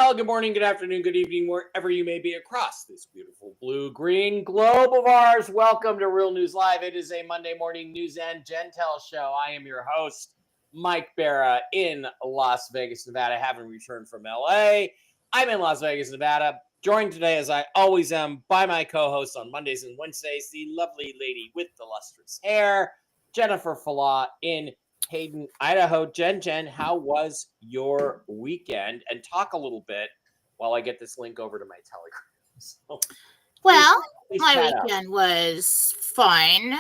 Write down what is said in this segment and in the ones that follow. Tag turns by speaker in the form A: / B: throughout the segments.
A: well, good morning, good afternoon, good evening, wherever you may be across this beautiful blue-green globe of ours. Welcome to Real News Live. It is a Monday morning news and Jentel show. I am your host, Mike Barra, in Las Vegas, Nevada, having returned from LA. I'm in Las Vegas, Nevada, joined today, as I always am, by my co-host on Mondays and Wednesdays, the lovely lady with the lustrous hair, Jennifer Fallaw, in Hayden, Idaho. Jen, how was your weekend? And talk a little bit while I get this link over to my Telegram. So,
B: well,
A: please
B: my weekend was fun,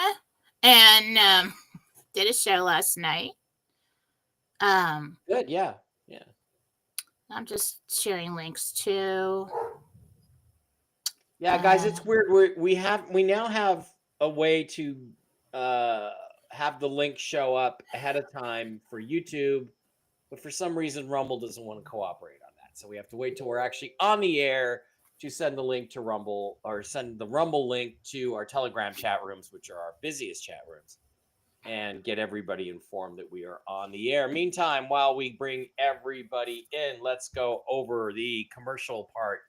B: and did a show last night.
A: Good, yeah.
B: I'm just sharing links too.
A: Yeah, guys, it's weird. We now have a way to have the link show up ahead of time for YouTube, but for some reason Rumble doesn't want to cooperate on that. So we have to wait till we're actually on the air to send the link to Rumble, or send the Rumble link to our Telegram chat rooms, which are our busiest chat rooms, and get everybody informed that we are on the air. Meantime, while we bring everybody in, let's go over the commercial part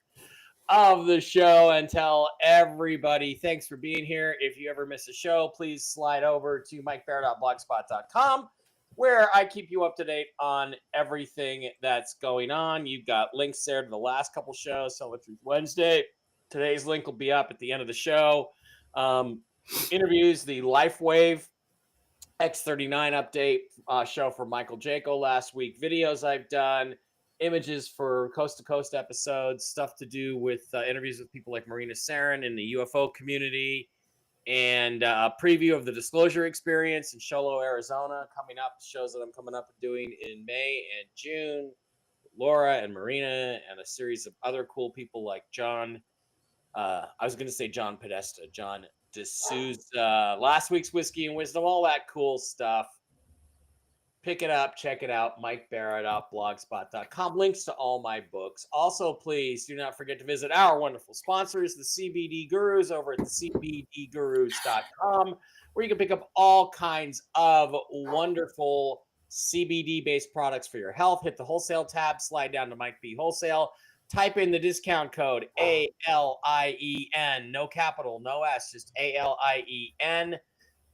A: of the show and tell everybody thanks for being here. If you ever miss a show, please slide over to mikebear.blogspot.com, where I keep you up to date on everything that's going on. You've got links there to the last couple shows, Sell It Through Wednesday. Today's link will be up at the end of the show. Interviews, the LifeWave X39 update show for Michael Jaco last week, videos I've done, images for coast-to-coast episodes, stuff to do with interviews with people like Marina Sarin in the UFO community, and a preview of the Disclosure Experience in Sholo, Arizona, coming up, shows that I'm coming up and doing in May and June, Laura and Marina, and a series of other cool people like John, I was going to say John Podesta, John D'Souza, last week's Whiskey and Wisdom, all that cool stuff. Pick it up, check it out, mikebarrett.blogspot.com. Links to all my books. Also, please do not forget to visit our wonderful sponsors, the CBD Gurus, over at the cbdgurus.com, where you can pick up all kinds of wonderful CBD-based products for your health. Hit the wholesale tab, slide down to Mike B Wholesale, type in the discount code ALIEN, no capital, no S, just ALIEN,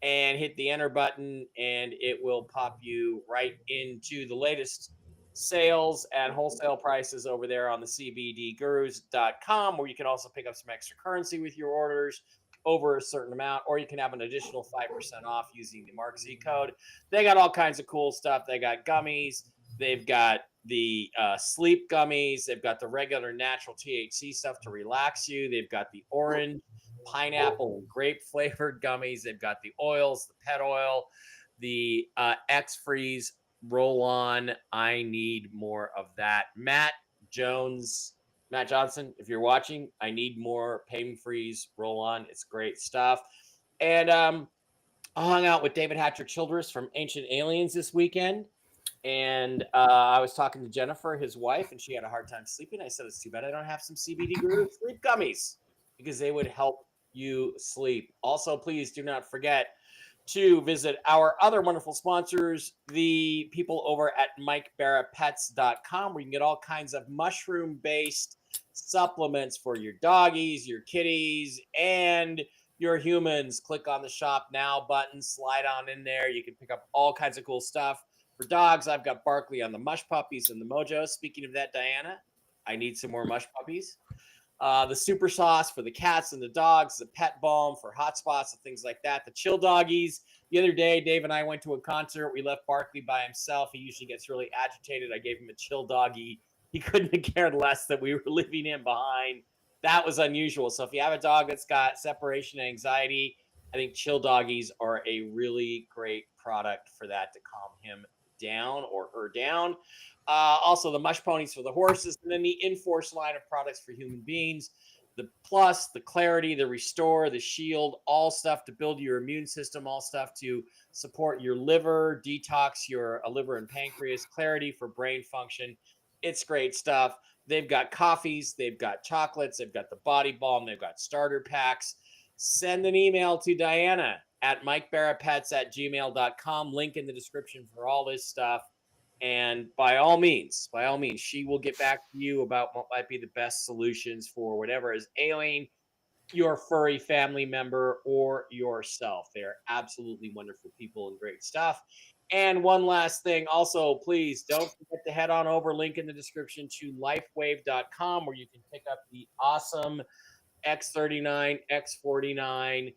A: and hit the enter button, and it will pop you right into the latest sales and wholesale prices over there on the cbdgurus.com, where you can also pick up some extra currency with your orders over a certain amount, or you can have an additional 5% off using the Mark Z code. They got all kinds of cool stuff. They got gummies. They've got the sleep gummies. They've got the regular natural THC stuff to relax you. They've got the orange, pineapple, and grape flavored gummies. They've got the oils, the pet oil, the X-Freeze roll-on. I need more of that. Matt Johnson, if you're watching, I need more Pain Freeze roll-on. It's great stuff. And I hung out with David Hatcher Childress from Ancient Aliens this weekend. And I was talking to Jennifer, his wife, and she had a hard time sleeping. I said, it's too bad I don't have some CBD Guru sleep gummies, because they would help you sleep. Also, please do not forget to visit our other wonderful sponsors, the people over at MikeBarraPets.com, where you can get all kinds of mushroom-based supplements for your doggies, your kitties, and your humans. Click on the Shop Now button, slide on in there. You can pick up all kinds of cool stuff. For dogs, I've got Barkley on the Mush Puppies and the Mojo. Speaking of that, Diana, I need some more Mush Puppies. The Super Sauce for the cats and the dogs, the Pet Balm for hot spots and things like that. The Chill Doggies. The other day, Dave and I went to a concert. We left Barkley by himself. He usually gets really agitated. I gave him a Chill Doggy. He couldn't have cared less that we were leaving him behind. That was unusual. So if you have a dog that's got separation anxiety, I think Chill Doggies are a really great product for that, to calm him down or her down. Also, the Mush Ponies for the horses, and then the Enforce line of products for human beings. The Plus, the Clarity, the Restore, the Shield, all stuff to build your immune system, all stuff to support your liver, detox your liver and pancreas, Clarity for brain function. It's great stuff. They've got coffees, they've got chocolates, they've got the body balm, they've got starter packs. Send an email to Diana at mikebarrapets@gmail.com. Link in the description for all this stuff. And by all means, she will get back to you about what might be the best solutions for whatever is ailing your furry family member or yourself. They're absolutely wonderful people and great stuff. And one last thing, also, please don't forget to head on over, link in the description, to lifewave.com, where you can pick up the awesome X39, X49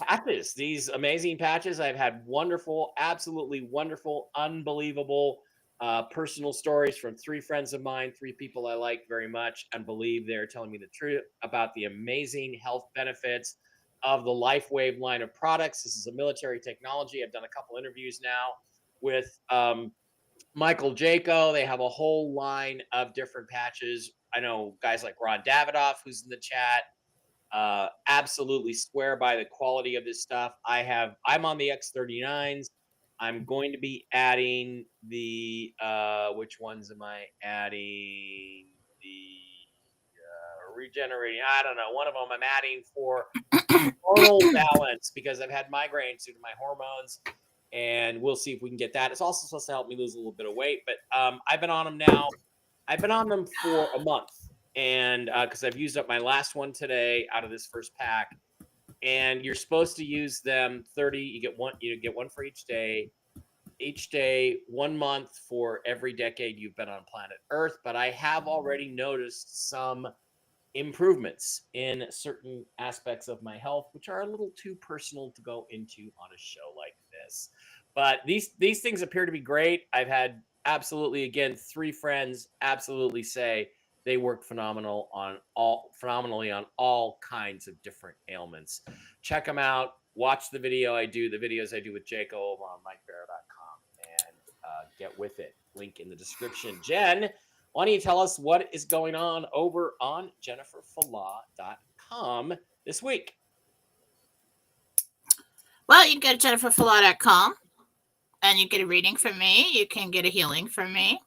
A: patches. These amazing patches. I've had wonderful, absolutely wonderful, unbelievable personal stories from 3 friends of mine, 3 people I like very much and believe they're telling me the truth about the amazing health benefits of the LifeWave line of products. This is a military technology. I've done a couple interviews now with Michael Jaco. They have a whole line of different patches. I know guys like Ron Davidoff, who's in the chat, absolutely swear by the quality of this stuff. I'm on the X39s. I'm going to be adding the which ones am I adding? The regenerating, I don't know, one of them I'm adding for hormonal balance, because I've had migraines due to my hormones, and we'll see if we can get that. It's also supposed to help me lose a little bit of weight, but I've been on them now. I've been on them for a month, and because I've used up my last one today out of this first pack, and you're supposed to use them 30. You get one for each day. Each day, 1 month for every decade you've been on planet Earth. But I have already noticed some improvements in certain aspects of my health, which are a little too personal to go into on a show like this. But these things appear to be great. I've had absolutely, again, 3 friends absolutely say they work phenomenally on all kinds of different ailments. Check them out. Watch the videos I do with Jaco over on MikeBarrow.com, and get with it. Link in the description. Jen, why don't you tell us what is going on over on JenniferFallaw.com this week?
B: Well, you can go to JenniferFallaw.com and you get a reading from me. You can get a healing from me.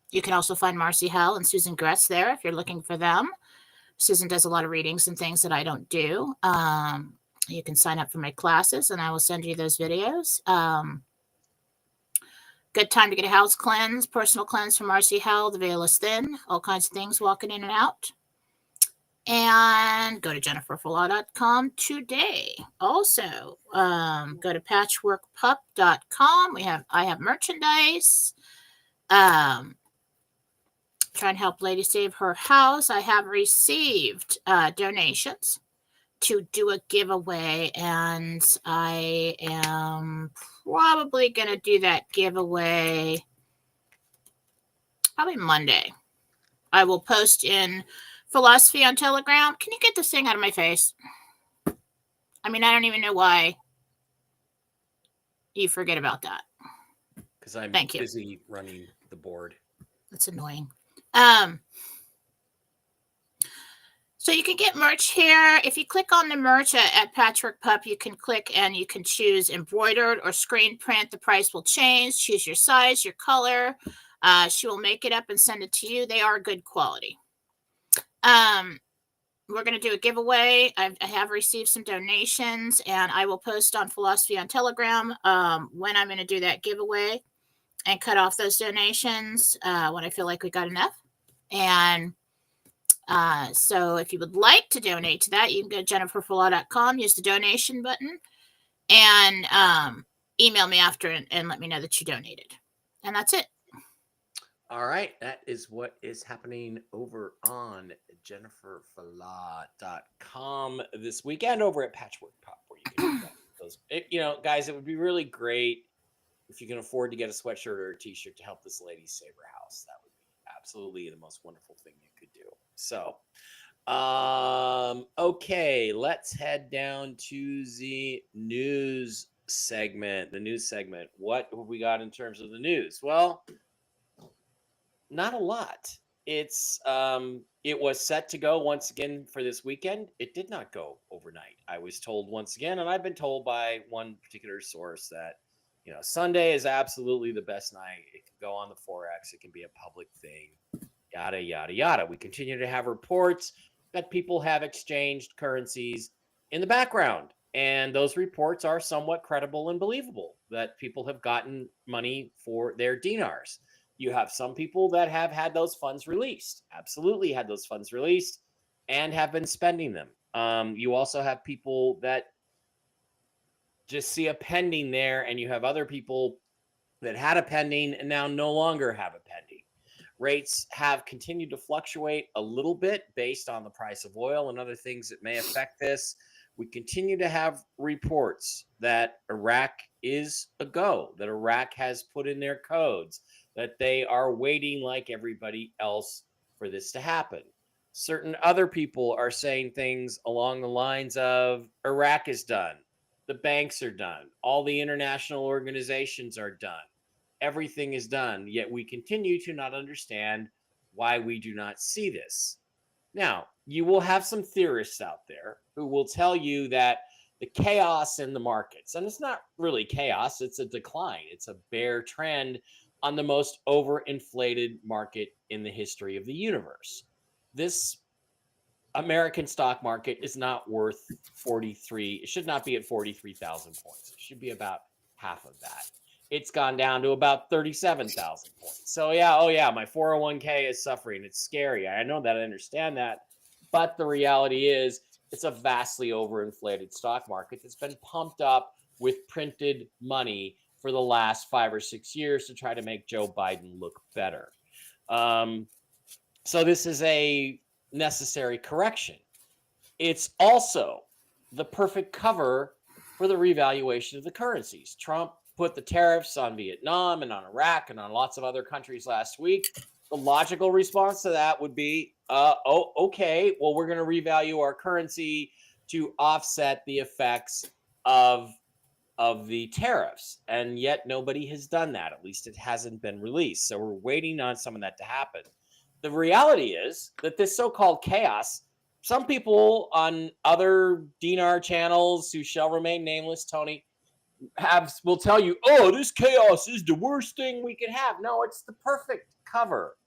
B: You can also find Marcy Hell and Susan Gretz there if you're looking for them. Susan does a lot of readings and things that I don't do. You can sign up for my classes and I will send you those videos. Good time to get a house cleanse, personal cleanse from Marcy Hell. The veil is thin. All kinds of things walking in and out. And go to JenniferFallaw.com today. Also, go to patchworkpup.com. I have merchandise. Try and help Lady save her house. I have received donations to do a giveaway, and I am probably going to do that giveaway probably Monday. I will post in Fallawsophy on Telegram. Can you get this thing out of my face? I mean, I don't even know why you forget about that.
A: Because I'm busy running the board.
B: That's annoying. So you can get merch here. If you click on the merch at Patchwork Pup, you can click and you can choose embroidered or screen print. The price will change. Choose your size, your color. She will make it up and send it to you. They are good quality. We're going to do a giveaway. I have received some donations, and I will post on Fallawsophy on Telegram when I'm going to do that giveaway and cut off those donations when I feel like we got enough. And so if you would like to donate to that, you can go to JenniferFallaw.com, use the donation button, and email me after and let me know that you donated. And that's it.
A: All right. That is what is happening over on JenniferFallaw.com this weekend, over at Patchwork Pup, where you can do those. Guys, it would be really great if you can afford to get a sweatshirt or a t-shirt to help this lady save her house. That would be absolutely the most wonderful thing you could do. So, okay, let's head down to the news segment. What have we got in terms of the news? Well, not a lot. It was set to go once again for this weekend. It did not go overnight. I was told once again, and I've been told by one particular source that, Sunday is absolutely the best night. It can go on the Forex. It can be a public thing, yada, yada, yada. We continue to have reports that people have exchanged currencies in the background And those reports are somewhat credible and believable that people have gotten money for their dinars. You have some people that have had those funds released, absolutely had those funds released, and have been spending them. You also have people that just see a pending there, and you have other people that had a pending and now no longer have a pending. Rates have continued to fluctuate a little bit based on the price of oil and other things that may affect this. We continue to have reports that Iraq is a go, that Iraq has put in their codes, that they are waiting like everybody else for this to happen. Certain other people are saying things along the lines of Iraq is done, the banks are done, all the international organizations are done, everything is done, yet we continue to not understand why we do not see this. Now, you will have some theorists out there who will tell you that the chaos in the markets, and it's not really chaos, it's a decline, it's a bear trend on the most overinflated market in the history of the universe. This American stock market is not worth 43, it should not be at 43,000 points. It should be about half of that. It's gone down to about 37,000 points. So yeah, oh yeah, my 401k is suffering. It's scary. I know that, I understand that. But the reality is it's a vastly overinflated stock market that's been pumped up with printed money for the last 5 or 6 years to try to make Joe Biden look better. So this is a necessary correction. It's also the perfect cover for the revaluation of the currencies. Trump put the tariffs on Vietnam and on Iraq and on lots of other countries last week. The logical response to that would be, okay, well, we're going to revalue our currency to offset the effects of the tariffs. And yet nobody has done that. At least it hasn't been released. So we're waiting on some of that to happen. The reality is that this so-called chaos, some people on other dinar channels who shall remain nameless, Tony, will tell you, oh, this chaos is the worst thing we could have. No, it's the perfect cover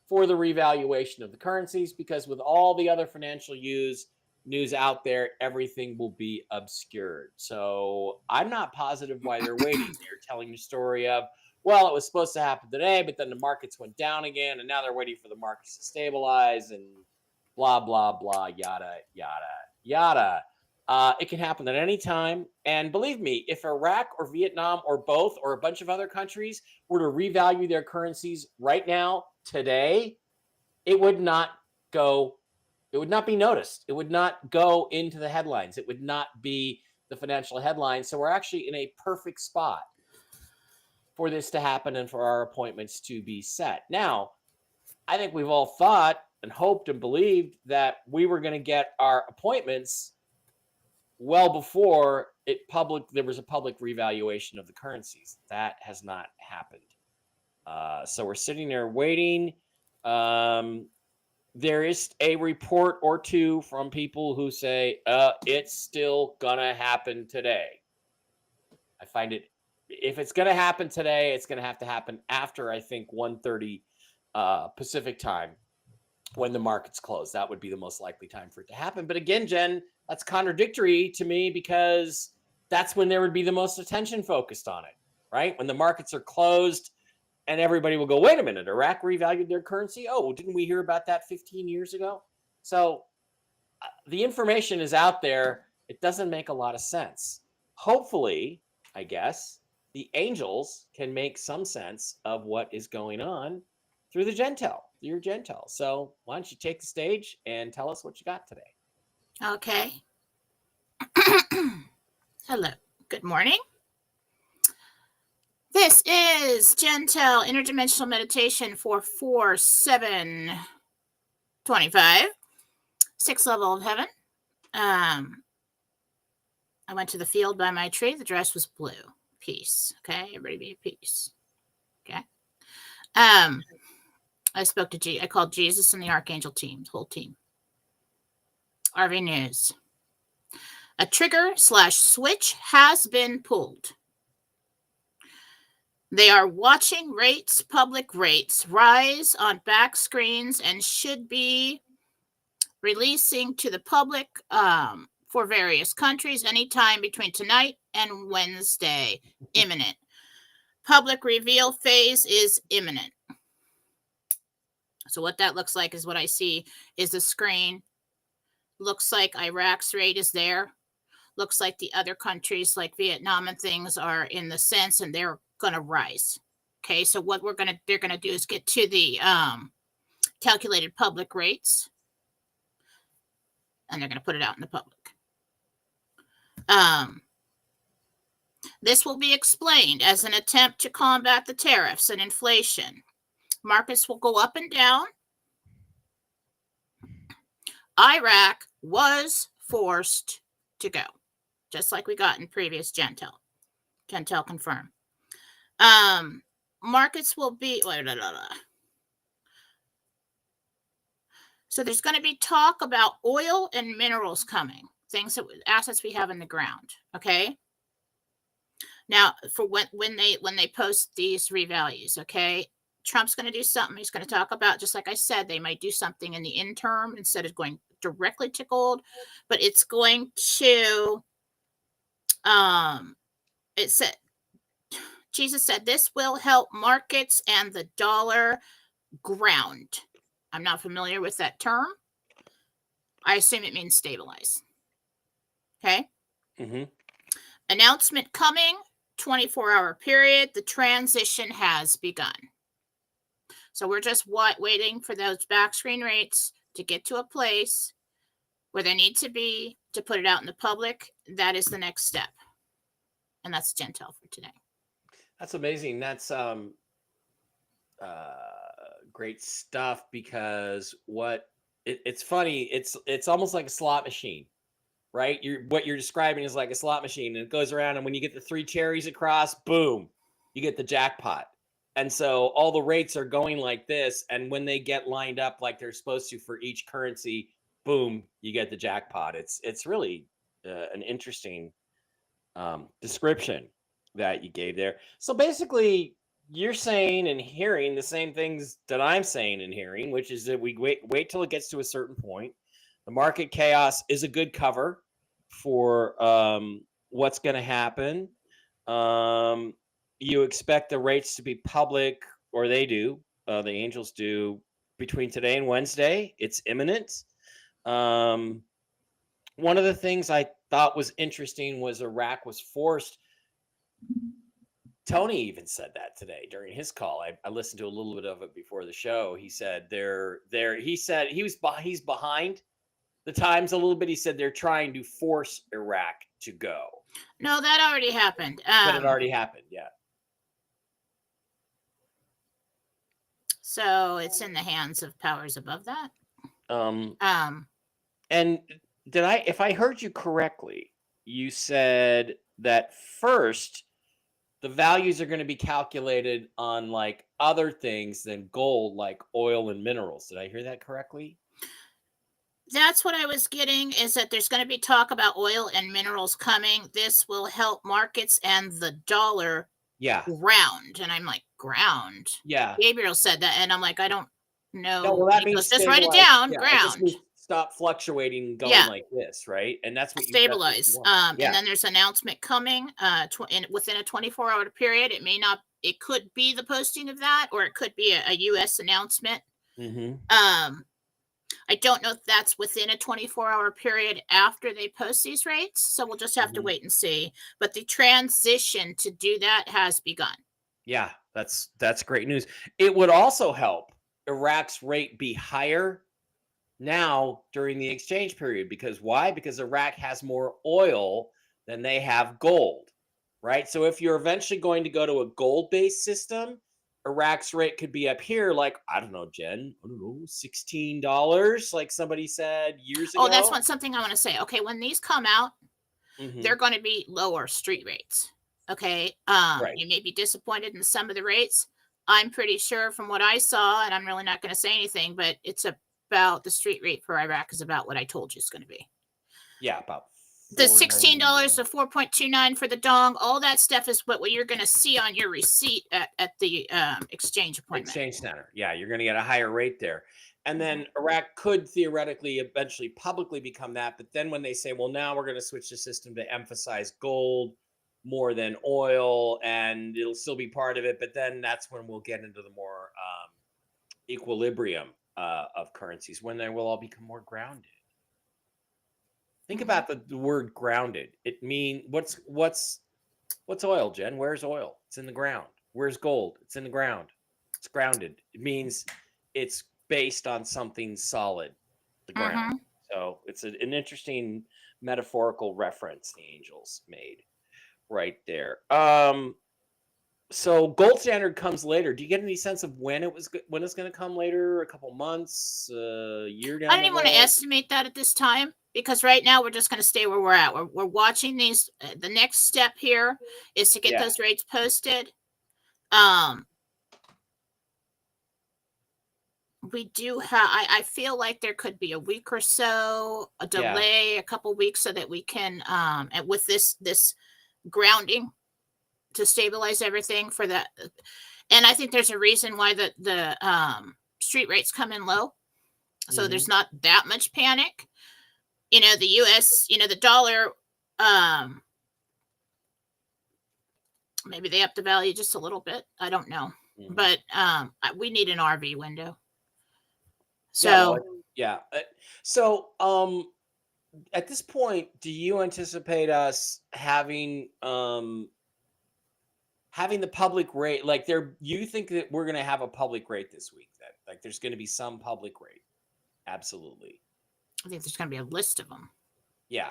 A: for the revaluation of the currencies, because with all the other financial news out there, everything will be obscured. So I'm not positive why they're waiting. They're telling the story of, well, it was supposed to happen today, but then the markets went down again, and now they're waiting for the markets to stabilize and blah, blah, blah, yada, yada, yada. It can happen at any time. And believe me, if Iraq or Vietnam or both or a bunch of other countries were to revalue their currencies right now, today, it would not be noticed. It would not go into the headlines. It would not be the financial headlines. So we're actually in a perfect spot for this to happen and for our appointments to be set. Now, I think we've all thought and hoped and believed that we were going to get our appointments well before there was a public revaluation of the currencies. That has not happened. So we're sitting there waiting. There is a report or two from people who say it's still gonna happen today. I find it, if it's gonna happen today, it's gonna have to happen after, I think, 1:30 Pacific time, when the markets close. That would be the most likely time for it to happen. But again, Jen, that's contradictory to me, because that's when there would be the most attention focused on it, right? When the markets are closed and everybody will go, wait a minute, Iraq revalued their currency? Oh, didn't we hear about that 15 years ago? So the information is out there. It doesn't make a lot of sense. Hopefully, I guess, the angels can make some sense of what is going on through the Jentel, your Jentel. So why don't you take the stage and tell us what you got today?
B: Okay. Hello. Good morning. This is Jentel Interdimensional Meditation for 4/7/25, 6th level of heaven. I went to the field by my tree. The dress was blue. Peace. Okay. Everybody be at peace. Okay. I spoke to I called Jesus and the Archangel team, the whole team. RV News. A trigger/switch has been pulled. They are watching public rates rise on back screens, and should be releasing to the public for various countries anytime between tonight and Wednesday. Imminent. Public reveal phase is imminent. So what that looks like is what I see is the screen. Looks like Iraq's rate is there. Looks like the other countries like Vietnam and things are in the sense, and they're going to rise. Okay, so what they're going to do is get to the calculated public rates, and they're going to put it out in the public. This will be explained as an attempt to combat the tariffs and inflation. Markets will go up and down. Iraq was forced to go, just like we got in previous Jentel. Jentel confirmed. Markets will be... So there's going to be talk about oil and minerals coming, assets we have in the ground. Okay. Now, for when they post these revalues, okay, Trump's going to do something. He's going to talk about, just like I said, they might do something in the interim instead of going directly to gold, but it's going to. It said, Jesus said, this will help markets and the dollar ground. I'm not familiar with that term. I assume it means stabilize. Okay.
A: Mm-hmm.
B: Announcement coming, 24-hour period. The transition has begun. So we're just waiting for those back screen rates to get to a place where they need to be to put it out in the public. That is the next step. And that's Jentel for today.
A: That's amazing. That's great stuff, because it's funny. It's almost like a slot machine, right? What you're describing is like a slot machine, and it goes around, and when you get the 3 cherries across, boom, you get the jackpot. And so all the rates are going like this, and when they get lined up like they're supposed to for each currency, boom, you get the jackpot. It's really an interesting description that you gave there. So basically, you're saying and hearing the same things that I'm saying and hearing, which is that we wait till it gets to a certain point. The market chaos is a good cover for what's going to happen. You expect the rates to be public, or they do. The angels do, between today and Wednesday. It's imminent. One of the things I thought was interesting was Iraq was forced. Tony even said that today during his call. I listened to a little bit of it before the show. He said he said he's behind the times a little bit. He said they're trying to force Iraq to go.
B: No, that already happened.
A: But it already happened, yeah.
B: So it's in the hands of powers above that.
A: And if I heard you correctly, you said that first the values are going to be calculated on like other things than gold, like oil and minerals. Did I hear that correctly?
B: That's what I was getting, is that there's going to be talk about oil and minerals coming. This will help markets and the dollar ground. And I'm like, ground?
A: Yeah.
B: Gabriel said that, and I'm like, I don't know.
A: No, well, that means
B: just write it down, ground.
A: Stop fluctuating and going like this, right? And that's what
B: stabilize. And then there's an announcement coming within a 24-hour period. It could be the posting of that, or it could be a U.S. announcement.
A: Mm-hmm.
B: I don't know if that's within a 24-hour period after they post these rates. So we'll just have to wait and see. But the transition to do that has begun. Yeah,
A: that's great news. It would also help Iraq's rate be higher now during the exchange period. Because why? Because Iraq has more oil than they have gold, right? So if you're eventually going to go to a gold-based system, Iraq's rate could be up here, like, I don't know, Jen, $16, like somebody said years ago.
B: Oh, that's something I want to say. Okay, when these come out, they're going to be lower street rates. Okay, You may be disappointed in some of the rates. I'm pretty sure from what I saw, and I'm really not going to say anything, but it's about the street rate for Iraq is about what I told you it's going to be.
A: Yeah, about
B: the $16 to 4.29 for the dong. All that stuff is what you're going to see on your receipt at the exchange appointment.
A: Exchange center. Yeah, you're going to get a higher rate there. And then Iraq could theoretically eventually publicly become that. But then when they say, well, now we're going to switch the system to emphasize gold more than oil, and it'll still be part of it. But then that's when we'll get into the more equilibrium of currencies, when they will all become more grounded. Think about the word grounded. It means what's oil, Jen? Where's oil? It's in the ground. Where's gold? It's in the ground. It's grounded. It means it's based on something solid, the ground. So it's an interesting metaphorical reference the angels made right there. So gold standard comes later. Do you get any sense of when it's going to come later? A couple months, a year down?
B: I don't even want to estimate that at this time, because right now we're just going to stay where we're at. We're watching these. The next step here is to get those rates posted. We do have. I feel like there could be a week or so, a delay, a couple weeks, so that we can, and with this grounding to stabilize everything for that. And I think there's a reason why the street rates come in low. So there's not that much panic. The US, the dollar, maybe they up the value just a little bit. I don't know. But we need an RV window. So
A: So at this point, do you anticipate us having the public rate, like you think that we're going to have a public rate this week, then? Like there's going to be some public rate? Absolutely.
B: I think there's going to be a list of them.
A: Yeah.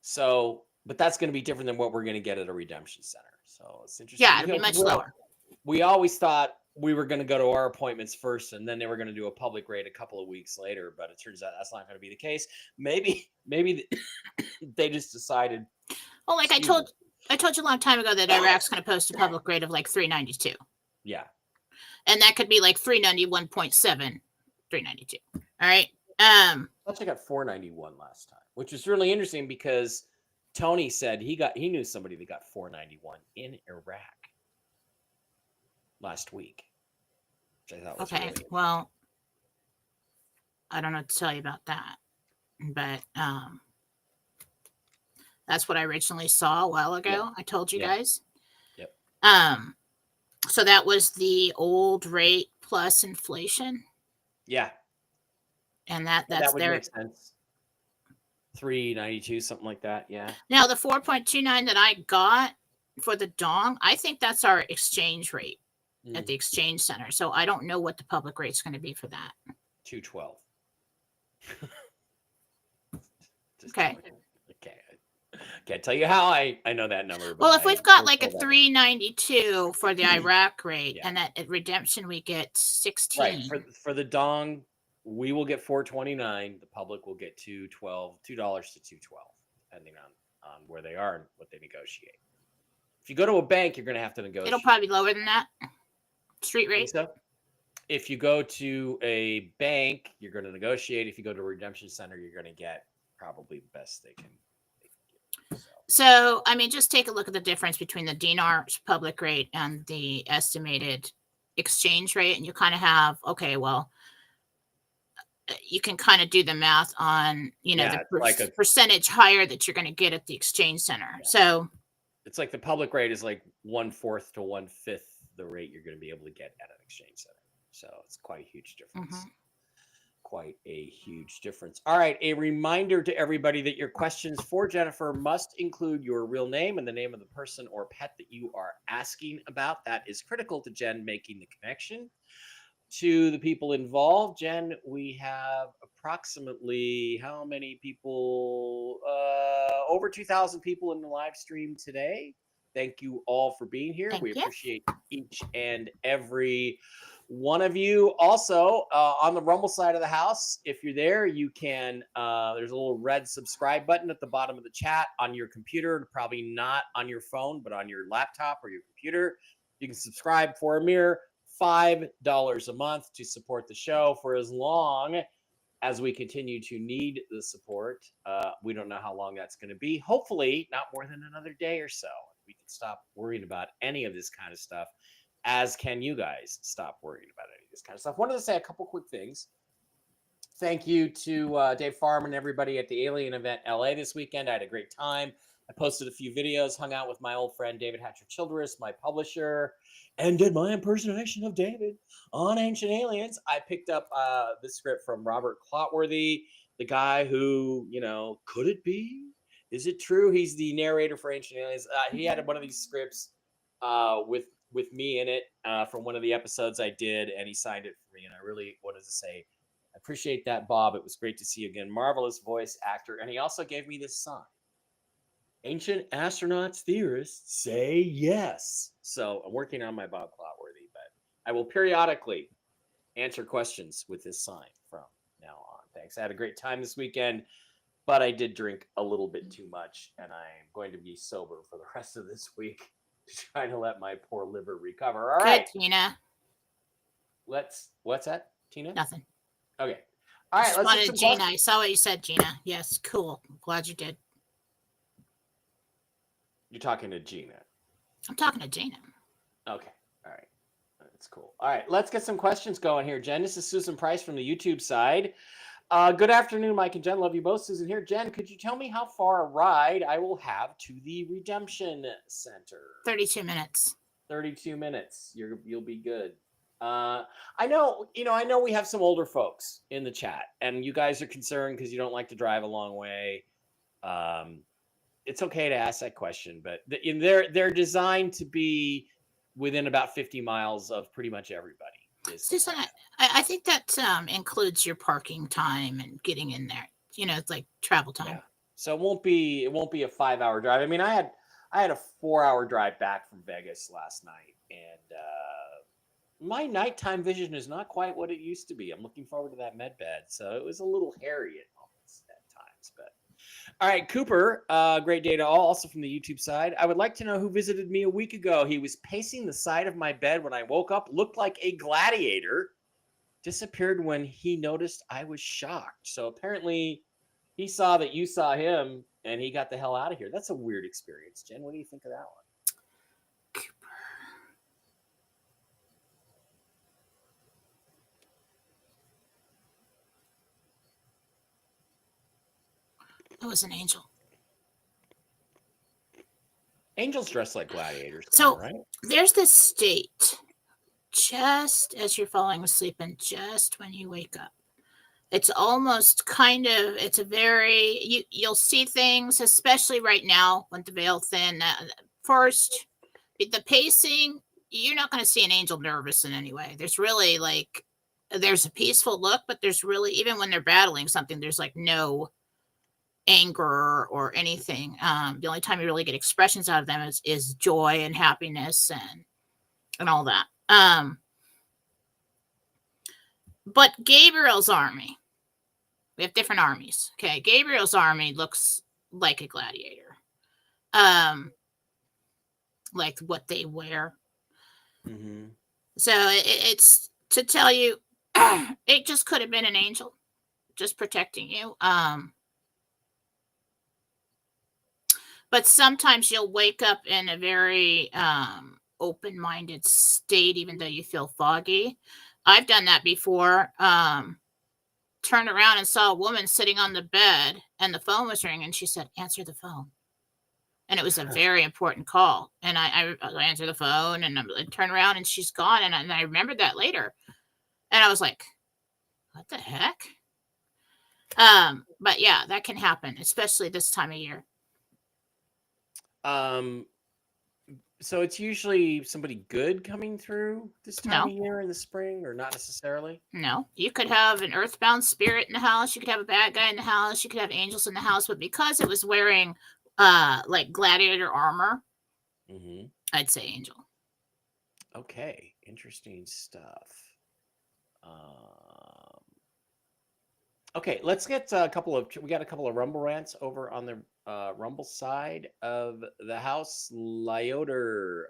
A: So, but that's going to be different than what we're going to get at a redemption center. So it's interesting.
B: Yeah, it'll be much lower.
A: We always thought we were going to go to our appointments first, and then they were going to do a public rate a couple of weeks later. But it turns out that's not going to be the case. Maybe they just decided.
B: Well, like I told you a long time ago that Iraq's going to post a public rate of like 392.
A: Yeah.
B: And that could be like 391.7, 392. All right. I
A: thought I got 491 last time, which was really interesting because Tony said he knew somebody that got 491 in Iraq last week, which I thought was
B: okay.
A: Really
B: well, I don't know what to tell you about that, but that's what I originally saw a while ago. Yeah. I told you guys.
A: Yep.
B: So that was the old rate plus inflation.
A: Yeah.
B: And that would
A: make sense. 392, something like that. Yeah.
B: Now the 4.29 that I got for the dong, I think that's our exchange rate at the exchange center. So I don't know what the public rate's going to be for that.
A: 212.
B: Okay.
A: Okay. Can't tell you how I know that number.
B: Well, if we've got like a 392 for the Iraq rate, and at redemption we get 16.
A: Right. For the dong, we will get 429. The public will get $2 to $212, depending on where they are and what they negotiate. If you go to a bank, you're going to have to negotiate.
B: It'll probably be lower than that street rate.
A: So if you go to a bank, you're going to negotiate. If you go to a redemption center, you're going to get probably the best they can get.
B: So, I mean, just take a look at the difference between the dinar's public rate and the estimated exchange rate, and you kind of have, okay, well, you can kind of do the math on, the percentage higher that you're going to get at the exchange center. Yeah. So
A: it's like the public rate is like 1/4 to 1/5 the rate you're going to be able to get at an exchange center. So it's quite a huge difference. Quite a huge difference. All right. A reminder to everybody that your questions for Jennifer must include your real name and the name of the person or pet that you are asking about. That is critical to Jen making the connection to the people involved. Jen, we have approximately how many people? Over 2,000 people in the live stream today. Thank you all for being here. We appreciate each and every one of you. Also, on the Rumble side of the house, if you're there, you can, there's a little red subscribe button at the bottom of the chat on your computer, probably not on your phone, but on your laptop or your computer. You can subscribe for a mere $5 a month to support the show for as long as we continue to need the support. We don't know how long that's going to be. Hopefully not more than another day or so. We can stop worrying about any of this kind of stuff, as can you guys stop worrying about any of this kind of stuff. Wanted to say a couple quick things. Thank you to Dave Farm and everybody at the Alien event LA this weekend. I had a great time. I posted a few videos, hung out with my old friend David Hatcher Childress, my publisher, and did my impersonation of David on Ancient Aliens. I picked up the script from Robert Clotworthy, the guy who, could it be? Is it true? He's the narrator for Ancient Aliens. He had one of these scripts with me in it from one of the episodes I did, and he signed it for me. And I really wanted to say, I appreciate that, Bob. It was great to see you again. Marvelous voice actor. And he also gave me this sign. Ancient astronauts theorists say yes. So I'm working on my Bob Clotworthy, but I will periodically answer questions with this sign from now on. Thanks. I had a great time this weekend, but I did drink a little bit too much, and I'm going to be sober for the rest of this week, trying to let my poor liver recover. All right.
B: Good, Tina.
A: What's that, Tina?
B: Nothing.
A: Okay. All right. Let's get some
B: Gina.
A: questions.
B: I saw what you said, Gina. Yes, cool. I'm glad you did.
A: You're talking to Gina.
B: I'm talking to Gina.
A: Okay. All right. That's cool. All right. Let's get some questions going here. Jen, this is Susan Price from the YouTube side. Good afternoon, Mike and Jen. Love you both. Susan here. Jen, could you tell me how far a ride I will have to the Redemption Center?
B: 32 minutes.
A: 32 minutes. You'll be good. I know we have some older folks in the chat, and you guys are concerned because you don't like to drive a long way. It's okay to ask that question, but they're designed to be within about 50 miles of pretty much everybody.
B: Susan, I think that includes your parking time and getting in there. It's like travel time.
A: Yeah. So it won't be a 5-hour drive. I mean, I had a 4-hour drive back from Vegas last night, and my nighttime vision is not quite what it used to be. I'm looking forward to that med bed. So it was a little hairy at moments at times. But all right, Cooper, great day to all. Also from the YouTube side. I would like to know who visited me a week ago. He was pacing the side of my bed when I woke up, looked like a gladiator, disappeared when he noticed I was shocked. So apparently he saw that you saw him and he got the hell out of here. That's a weird experience. Jen, what do you think of that one?
B: It was an angel.
A: Angels dress like gladiators.
B: So
A: right?
B: There's this state just as you're falling asleep and just when you wake up. It's almost it's a very, you'll see things, especially right now with the veil thin. First, the pacing, you're not going to see an angel nervous in any way. There's really there's a peaceful look, but there's really, even when they're battling something, there's no anger or anything. The only time you really get expressions out of them is joy and happiness and all that. But Gabriel's army, we have different armies. Okay, Gabriel's army looks like a gladiator. Like what they wear.
A: Mm-hmm.
B: So it's to tell you, it just could have been an angel just protecting you. But sometimes you'll wake up in a very open-minded state, even though you feel foggy. I've done that before. Turned around and saw a woman sitting on the bed, and the phone was ringing. And she said, "Answer the phone." And it was a very important call. And I answered the phone, and I turned around, and she's gone. And I remembered that later. And I was like, "What the heck?" But yeah, that can happen, especially this time of year.
A: So it's usually somebody good coming through this time of year in the spring, or not necessarily?
B: No, you could have an earthbound spirit in the house. You could have a bad guy in the house. You could have angels in the house. But because it was wearing like gladiator armor, I'd say angel.
A: Okay, interesting stuff. Okay, let's get we got a couple of Rumble rants over on the Rumble side of the house. Lyoder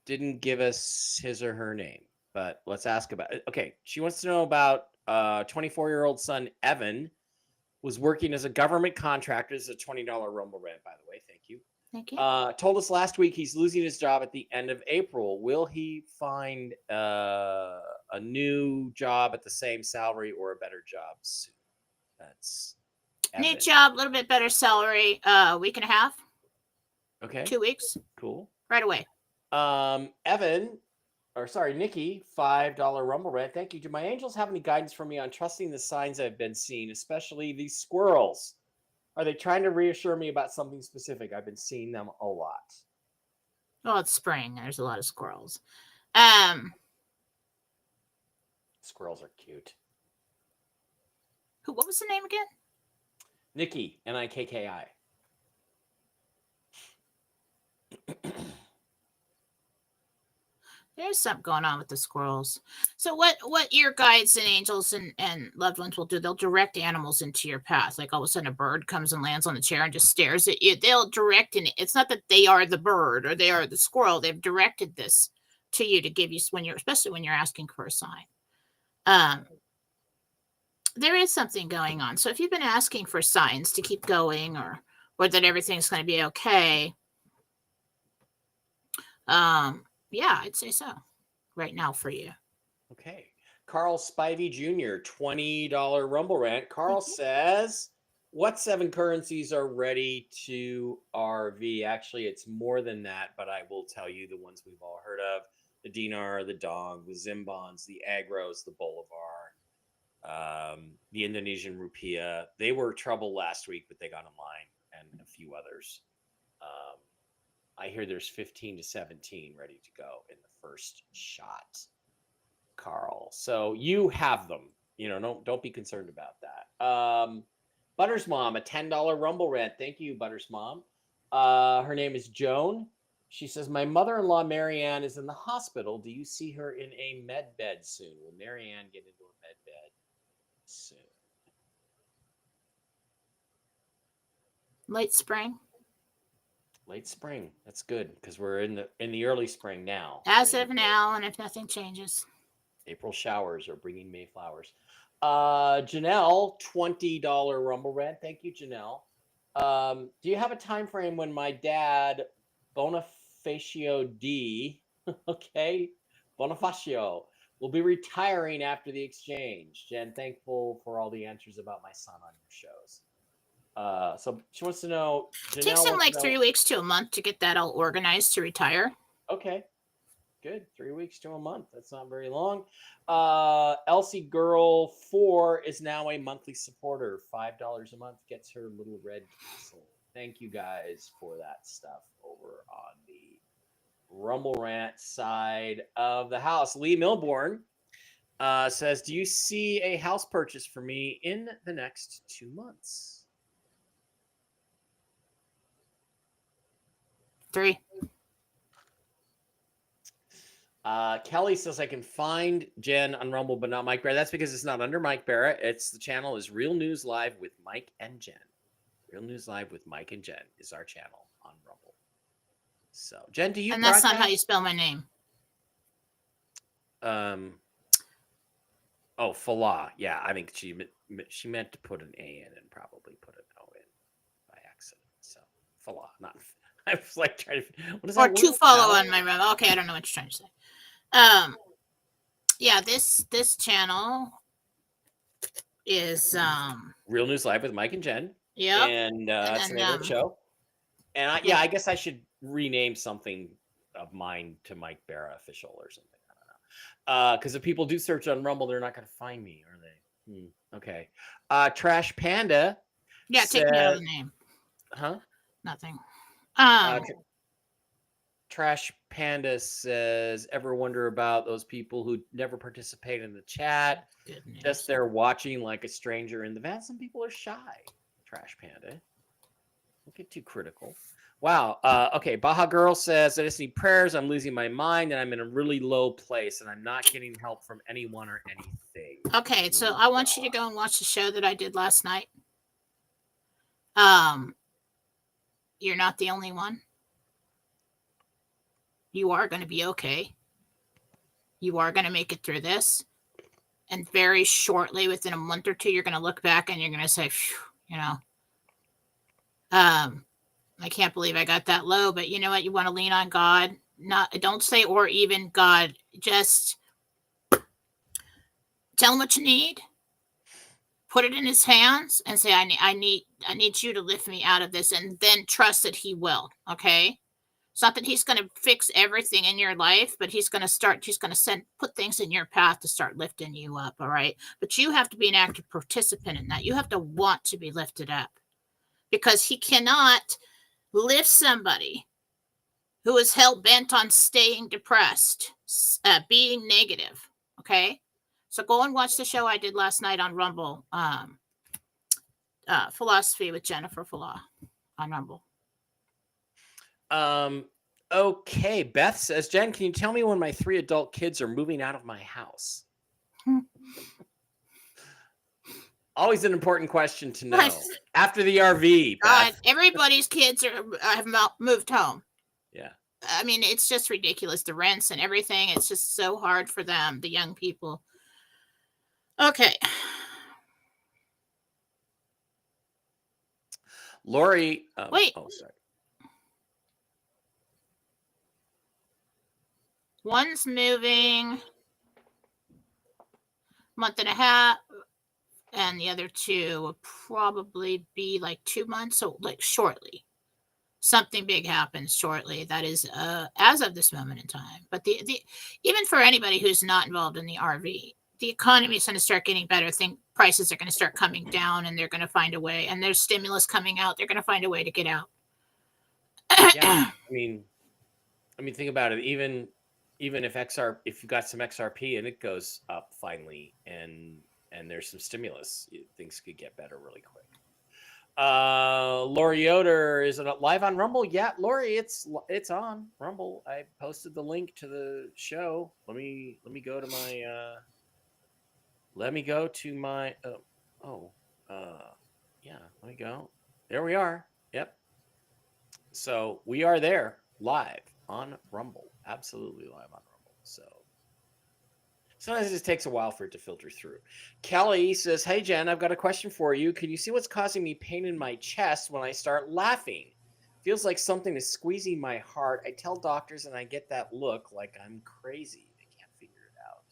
A: didn't give us his or her name, but let's ask about it. Okay, she wants to know about 24-year-old son Evan was working as a government contractor. This is a $20 Rumble rant, by the way. Thank you.
B: Thank you.
A: Told us last week he's losing his job at the end of April. Will he find a new job at the same salary or a better job soon? That's
B: New
A: Evan.
B: job, a little bit better salary. Week and a half.
A: Okay.
B: 2 weeks.
A: Cool.
B: Right away.
A: Nikki, $5 Rumble Rant. Thank you. Do my angels have any guidance for me on trusting the signs I've been seeing, especially these squirrels? Are they trying to reassure me about something specific? I've been seeing them a lot.
B: Well, it's spring. There's a lot of squirrels.
A: Squirrels are cute.
B: What was the name again?
A: Nikki, Nikki.
B: There's something going on with the squirrels. So what your guides and angels and loved ones will do, they'll direct animals into your path. Like all of a sudden a bird comes and lands on the chair and just stares at you. They'll direct it. It's not that they are the bird or they are the squirrel. They've directed this to you to give you especially when you're asking for a sign. There is something going on. So if you've been asking for signs to keep going or that everything's going to be okay, yeah, I'd say so right now for you.
A: Okay. Carl Spivey Jr., $20 Rumble Rant. Carl says, what 7 currencies are ready to RV? Actually, it's more than that, but I will tell you the ones we've all heard of. The dinar, the dong, the zimbons, the agros, the bolivar, the Indonesian rupiah. They were trouble last week, but they got in line, and a few others. I hear there's 15 to 17 ready to go in the first shot, Carl. So you have them. Don't be concerned about that. Butters Mom, a $10 Rumble Rant. Thank you, Butters Mom. Her name is Joan. She says, my mother-in-law, Marianne, is in the hospital. Do you see her in a med bed soon? Will Marianne get into a med bed soon?
B: Late spring.
A: Late spring. That's good because we're in the early spring now.
B: As of now, and if nothing changes.
A: April showers are bringing May flowers. Janelle, $20 Rumble Rant. Thank you, Janelle. Do you have a time frame when my dad, Bonifacio D, Bonifacio, will be retiring after the exchange? Jen, thankful for all the answers about my son on your shows. So she wants to know.
B: It takes him like 3 weeks to a month to get that all organized to retire.
A: Okay, good. 3 weeks to a month. That's not very long. Elsie Girl 4 is now a monthly supporter. $5 a month gets her little red castle. Thank you guys for that stuff over on the Rumble Rant side of the house. Lee Milbourne says, do you see a house purchase for me in the next 2 months?
B: 3.
A: Kelly says I can find Jen on Rumble, but not Mike Barrett. That's because it's not under Mike Barrett. The channel is Real News Live with Mike and Jen. Real News Live with Mike and Jen is our channel on Rumble. So, Jen, do you?
B: And that's not how you spell my name.
A: Fallah. Yeah, I think she meant to put an A in and probably put an O in by accident. So, Fallah, not. I was like trying to. What is that?
B: Or to follow on my Rumble. Okay, I don't know what you're trying to say. Yeah, this channel is
A: Real News Live with Mike and Jen.
B: Yeah,
A: and that's the name of the show. And I guess I should rename something of mine to Mike Barra Official or something. I don't know. Because if people do search on Rumble, they're not going to find me, are they? Okay. Trash Panda.
B: Yeah, take me out of the name.
A: Huh?
B: Nothing.
A: Trash Panda says, ever wonder about those people who never participate in the chat?
B: Goodness.
A: Just they're watching like a stranger in the van. Some people are shy. Trash Panda. Don't get too critical. Wow. Okay. Baja Girl says, I just need prayers. I'm losing my mind and I'm in a really low place and I'm not getting help from anyone or anything.
B: Okay. So I want you to go and watch the show that I did last night. You're not the only one. You are going to be okay. You are going to make it through this. And very shortly, within a month or two, you're going to look back and you're going to say, phew, I can't believe I got that low, but you know what? You want to lean on God. Don't say or even God. Just tell him what you need. Put it in his hands and say, I need you to lift me out of this, and then trust that he will. Okay. It's not that he's going to fix everything in your life, but he's going to put things in your path to start lifting you up. All right. But you have to be an active participant in that. You have to want to be lifted up, because he cannot lift somebody who is hell bent on staying depressed, being negative. Okay. So go and watch the show I did last night on Rumble. Fallawsophy with Jennifer Fallaw on Rumble.
A: Okay. Beth says, Jen, can you tell me when my 3 adult kids are moving out of my house? Always an important question to know. After the RV, Beth.
B: Everybody's kids have moved home.
A: Yeah.
B: I mean, it's just ridiculous. The rents and everything. It's just so hard for them, the young people. Okay.
A: Lori.
B: Wait.
A: Oh, sorry.
B: One's moving month and a half, and the other 2 will probably be like 2 months, so like shortly. Something big happens shortly. That is as of this moment in time. But the even for anybody who's not involved in the RV, the economy is going to start getting better. I think prices are going to start coming down, and they're going to find a way. And there's stimulus coming out. They're going to find a way to get out.
A: Yeah, I mean, think about it. Even if you got some XRP and it goes up finally, and there's some stimulus, things could get better really quick. Lori Yoder, is it live on Rumble? Yeah, Lori, it's on Rumble. I posted the link to the show. Let me go to my yeah, let me go. There we are. Yep. So we are there live on Rumble. Absolutely live on Rumble. So sometimes it just takes a while for it to filter through. Kelly says, hey, Jen, I've got a question for you. Can you see what's causing me pain in my chest when I start laughing? Feels like something is squeezing my heart. I tell doctors and I get that look like I'm crazy. They can't figure it out.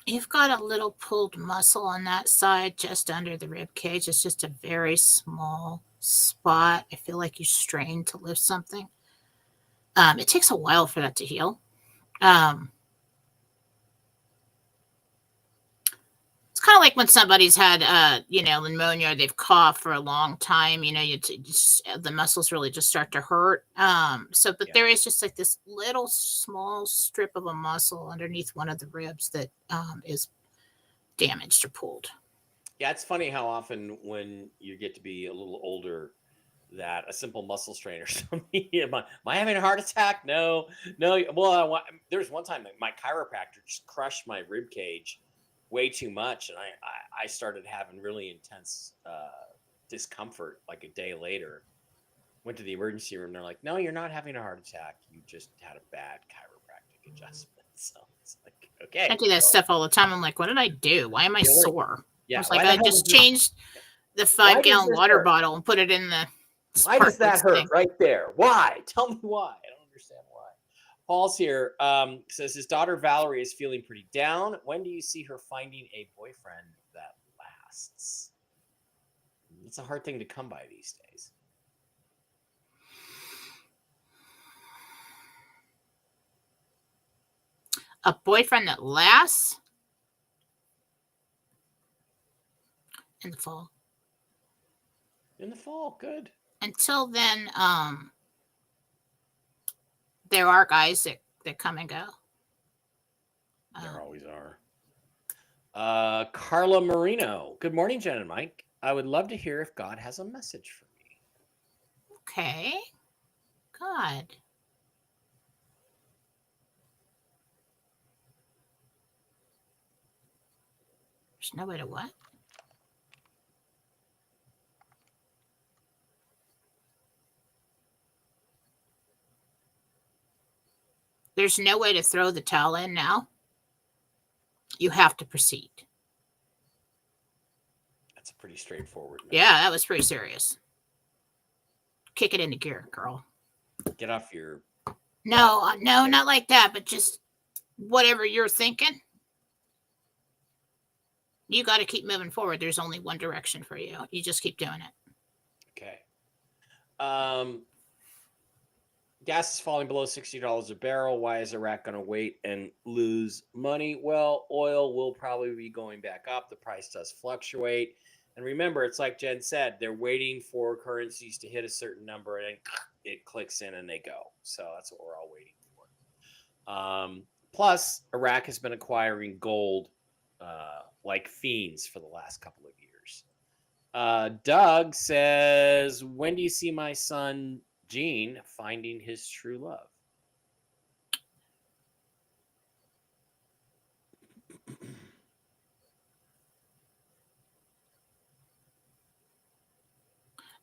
B: You've got a little pulled muscle on that side just under the rib cage. It's just a very small spot. I feel like you strained to lift something. It takes a while for that to heal. It's kind of like when somebody's had, pneumonia, or they've coughed for a long time, the muscles really just start to hurt. There is just like this little small strip of a muscle underneath one of the ribs that is damaged or pulled.
A: Yeah, it's funny how often when you get to be a little older, that a simple muscle strain or something. Am I having a heart attack? No. Well, there was one time that my chiropractor just crushed my rib cage way too much, and I started having really intense discomfort like a day later. Went to the emergency room. They're like, no, you're not having a heart attack. You just had a bad chiropractic adjustment. So it's like, okay.
B: I do that stuff all the time. I'm like, what did I do? Why am I sore?
A: Yeah,
B: I was like, I just changed the 5-gallon water bottle and put it in the.
A: Why does that hurt right there? Why? Tell me why. I don't understand why. Paul's here. Says his daughter Valerie is feeling pretty down. When do you see her finding a boyfriend that lasts? It's a hard thing to come by these days.
B: A boyfriend that lasts? In the fall.
A: In the fall, good.
B: Until then, there are guys that come and go.
A: There always are. Carla Marino. Good morning, Jen and Mike. I would love to hear if God has a message for me.
B: Okay. God. There's no way to what? There's no way to throw the towel in now. You have to proceed.
A: That's a pretty straightforward message.
B: Yeah, that was pretty serious. Kick it into gear, girl.
A: Get off your...
B: No, not like that, but just whatever you're thinking. You got to keep moving forward. There's only one direction for you. You just keep doing it.
A: Okay. Gas is falling below $60 a barrel. Why is Iraq going to wait and lose money? Well, oil will probably be going back up. The price does fluctuate. And remember, it's like Jen said, they're waiting for currencies to hit a certain number and it clicks in and they go. So that's what we're all waiting for. Plus, Iraq has been acquiring gold like fiends for the last couple of years. Doug says, when do you see my son Gene finding his true love?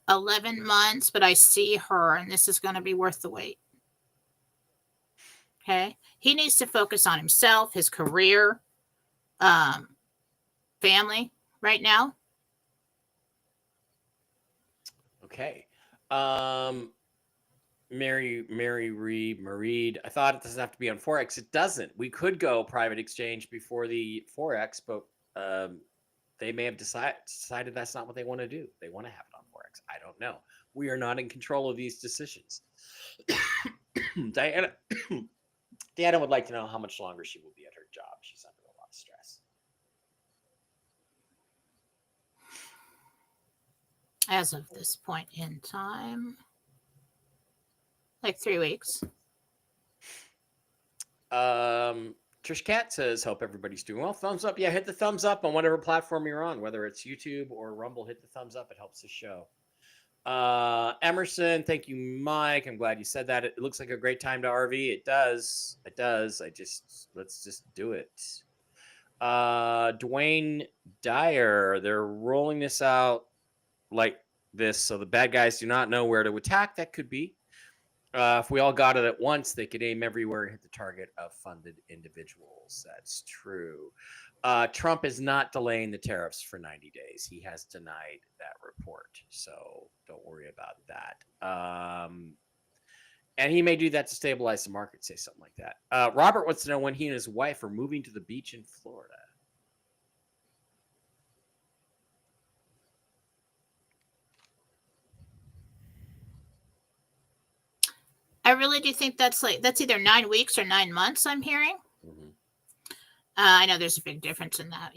B: $11 months, but I see her, and this is going to be worth the wait. Okay. He needs to focus on himself, his career, family right now.
A: Okay. Mary Reed. I thought it doesn't have to be on Forex. It doesn't. We could go private exchange before the Forex, but they may have decided that's not what they want to do. They want to have it on Forex. I don't know. We are not in control of these decisions. Diana would like to know how much longer she will be at her job. She's under a lot of stress.
B: As of this point in time, like 3 weeks.
A: Trish Cat says, hope everybody's doing well. Thumbs up. Yeah, hit the thumbs up on whatever platform you're on, whether it's YouTube or Rumble. Hit the thumbs up. It helps the show. Emerson, thank you, Mike. I'm glad you said that. It looks like a great time to RV. It does. Let's just do it. Dwayne Dyer, they're rolling this out like this so the bad guys do not know where to attack. That could be. If we all got it at once, they could aim everywhere and hit the target of funded individuals. That's true. Trump is not delaying the tariffs for 90 days. He has denied that report. So don't worry about that. And he may do that to stabilize the market, say something like that. Robert wants to know when he and his wife are moving to the beach in Florida.
B: I really do think that's either 9 weeks or 9 months, I'm hearing.
A: Mm-hmm.
B: I know there's a big difference in that,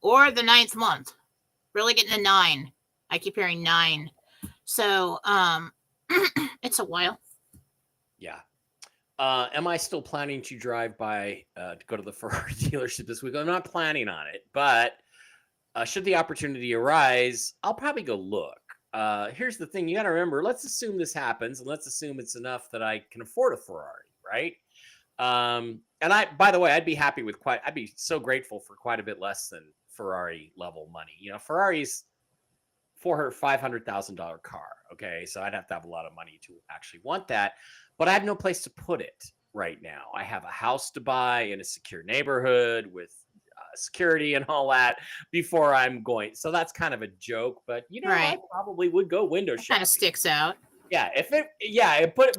B: or the 9th month. Really getting a 9. I keep hearing 9. So it's a while.
A: Yeah. Am I still planning to drive by to go to the Ferrari dealership this week? I'm not planning on it, but should the opportunity arise, I'll probably go look. Here's the thing. You got to remember, let's assume this happens and let's assume it's enough that I can afford a Ferrari, right? And by the way, I'd be so grateful for quite a bit less than Ferrari level money. Ferrari's $500,000 car. Okay. So I'd have to have a lot of money to actually want that, but I have no place to put it right now. I have a house to buy in a secure neighborhood with security and all that before I'm going. So that's kind of a joke, but
B: right.
A: I probably would go window shopping.
B: Kind of sticks out.
A: Yeah,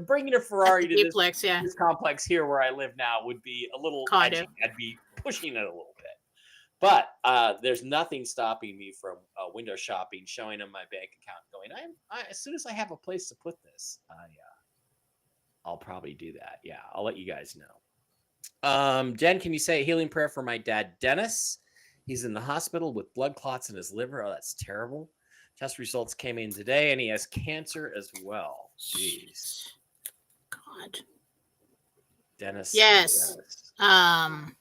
A: bringing a Ferrari to
B: duplex,
A: this complex here where I live now would be a little edgy. I'd be pushing it a little bit. But there's nothing stopping me from window shopping, showing them my bank account, going, as soon as I have a place to put this, I'll probably do that. Yeah, I'll let you guys know. Jen, can you say a healing prayer for my dad, Dennis? He's in the hospital with blood clots in his liver. Oh, that's terrible. Test results came in today, and he has cancer as well. Jeez.
B: God.
A: Dennis.
B: Yes. I'm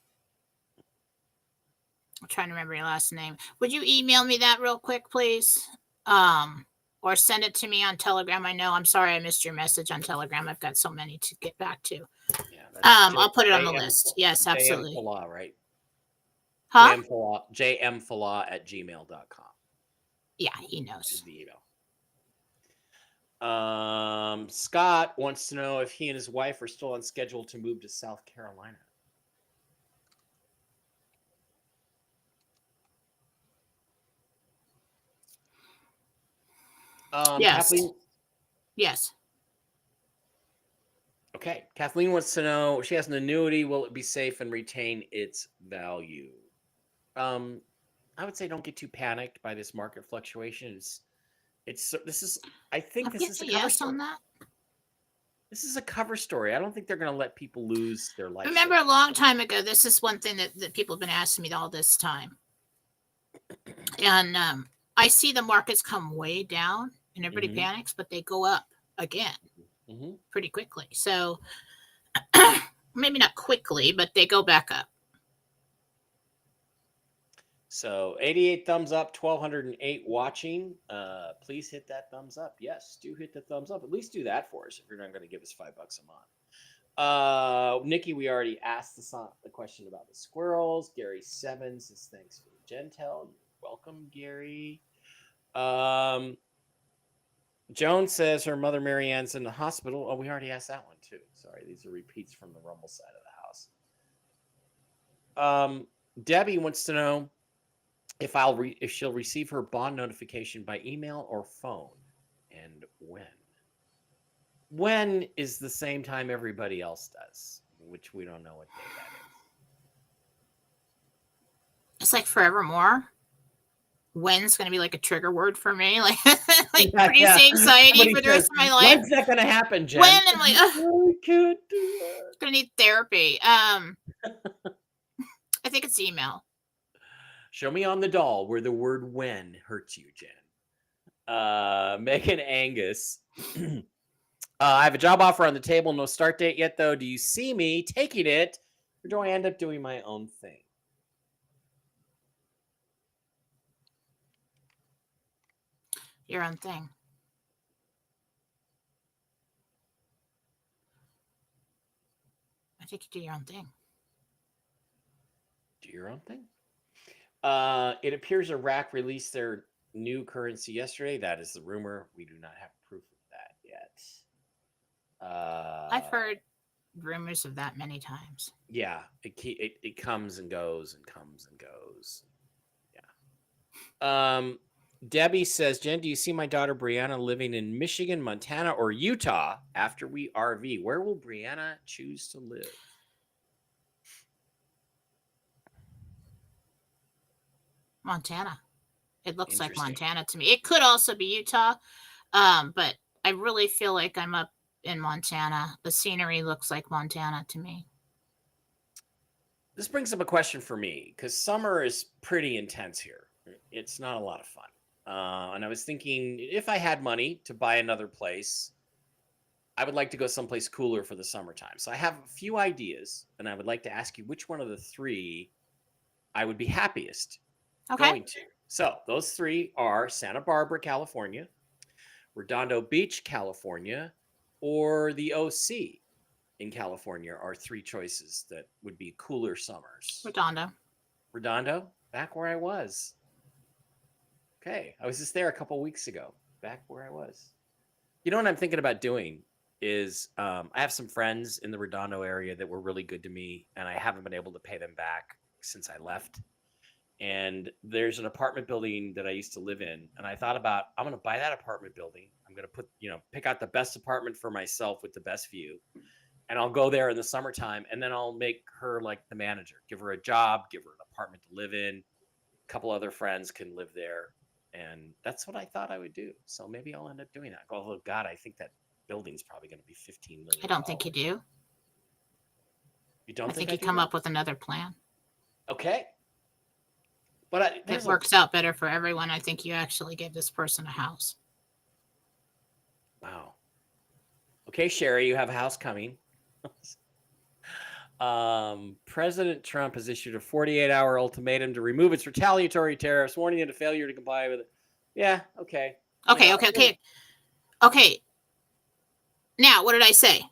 B: trying to remember your last name. Would you email me that real quick, please? Or send it to me on Telegram. I know. I'm sorry I missed your message on Telegram. I've got so many to get back to.
A: Yeah,
B: I'll put it on the list. Yes, absolutely.
A: JM Fallah, right?
B: Huh?
A: JMFallah@gmail.com.
B: Yeah, he knows.
A: The email. Scott wants to know if he and his wife are still on schedule to move to South Carolina.
B: Yes.
A: Kathleen.
B: Yes.
A: Okay. Kathleen wants to know, she has an annuity. Will it be safe and retain its value? I would say don't get too panicked by this market fluctuation. I think this is a cover
B: yes
A: story.
B: on that.
A: This is a cover story. I don't think they're going to let people lose their life.
B: Remember a long time ago, this is one thing that people have been asking me all this time. And I see the markets come way down and everybody panics, but they go up again pretty quickly. So maybe not quickly, but they go back up.
A: So 88 thumbs up, 1,208 watching. Please hit that thumbs up. Yes, do hit the thumbs up. At least do that for us if you're not going to give us $5 a month. Nikki, we already asked the question about the squirrels. Gary Seven says thanks for the Jentel. You're welcome, Gary. Joan says her mother Marianne's in the hospital. Oh, we already asked that one too. Sorry, these are repeats from the Rumble side of the house. Debbie wants to know if she'll receive her bond notification by email or phone, and when. When is the same time everybody else does, which we don't know what day that is.
B: It's like forevermore. When's going to be like a trigger word for me, like producing anxiety for the rest of my life.
A: When's that going to happen, Jen?
B: When? I'm like,
A: I can't do that.
B: Gonna need therapy. I think it's email.
A: Show me on the doll where the word "when" hurts you, Jen. Megan Angus. I have a job offer on the table. No start date yet, though. Do you see me taking it, or do I end up doing my own thing?
B: Your own thing. I think you do your own thing.
A: Do your own thing? It appears Iraq released their new currency yesterday. That is the rumor. We do not have proof of that yet.
B: I've heard rumors of that many times.
A: Yeah, it comes and goes and comes and goes. Yeah. Debbie says, Jen, do you see my daughter Brianna living in Michigan, Montana, or Utah after we RV? Where will Brianna choose to live?
B: Montana. It looks like Montana to me. It could also be Utah, but I really feel like I'm up in Montana. The scenery looks like Montana to me.
A: This brings up a question for me, because summer is pretty intense here. It's not a lot of fun. And I was thinking, if I had money to buy another place, I would like to go someplace cooler for the summertime. So I have a few ideas, and I would like to ask you which one of the three I would be happiest going to. So those three are Santa Barbara, California, Redondo Beach, California, or the OC in California are three choices that would be cooler summers. Redondo, back where I was. Okay, I was just there a couple weeks ago, back where I was. You know what I'm thinking about doing is I have some friends in the Redondo area that were really good to me, and I haven't been able to pay them back since I left. And there's an apartment building that I used to live in, and I thought about, I'm going to buy that apartment building. I'm going to pick out the best apartment for myself with the best view, and I'll go there in the summertime, and then I'll make her like the manager, give her a job, give her an apartment to live in. A couple other friends can live there. And that's what I thought I would do. So maybe I'll end up doing that. Although, God, I think that building's probably going to be $15 million.
B: I don't think you do.
A: You don't think
B: you come up with another plan.
A: Okay. But
B: it works out better for everyone. I think you actually gave this person a house.
A: Wow. Okay, Sherry, you have a house coming. President Trump has issued a 48-hour ultimatum to remove its retaliatory tariffs, warning it of failure to comply with it. Yeah, okay.
B: Okay. Now, what did I say?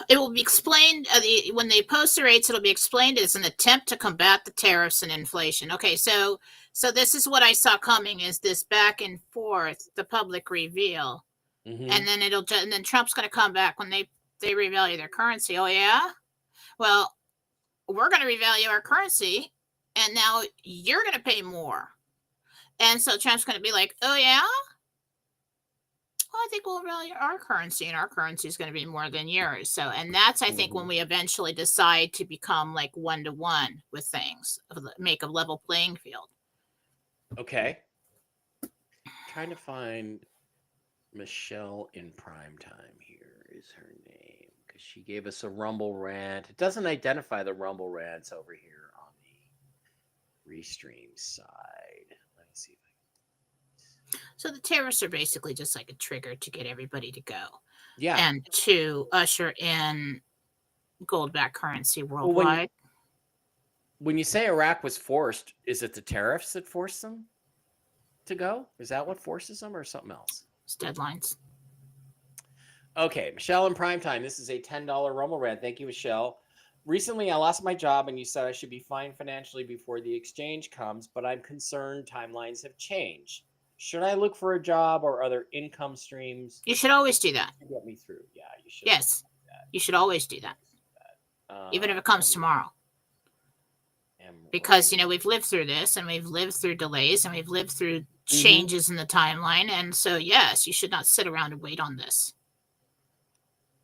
B: It will be explained when they post the rates. It'll be explained as an attempt to combat the tariffs and inflation. Okay, so So this is what I saw coming: is this back and forth, the public reveal, and then and then Trump's going to come back when they revalue their currency. Oh yeah, well, we're going to revalue our currency, and now you're going to pay more. And so Trump's going to be like, oh yeah, well, I think we'll value our currency, and our currency is going to be more than yours. So, and that's, I think, when we eventually decide to become like 1-to-1 with things, make a level playing field.
A: Okay. Trying to find Michelle in prime time. Here is her name, because she gave us a Rumble rant. It doesn't identify the Rumble rants over here on the Restream side. Let me see if
B: So the tariffs are basically just like a trigger to get everybody to go.
A: Yeah.
B: And to usher in gold-backed currency worldwide.
A: Well, when you say Iraq was forced, is it the tariffs that forced them to go? Is that what forces them, or something else?
B: It's deadlines.
A: Okay, Michelle in primetime. This is a $10 Rumble rant. Thank you, Michelle. Recently, I lost my job, and you said I should be fine financially before the exchange comes, but I'm concerned timelines have changed. Should I look for a job or other income streams?
B: You should always do that.
A: To get me through. Yeah, you should.
B: Yes, you should always do that. Even if it comes tomorrow. Because, you know, we've lived through this, and we've lived through delays, and we've lived through changes in the timeline. And so, yes, you should not sit around and wait on this.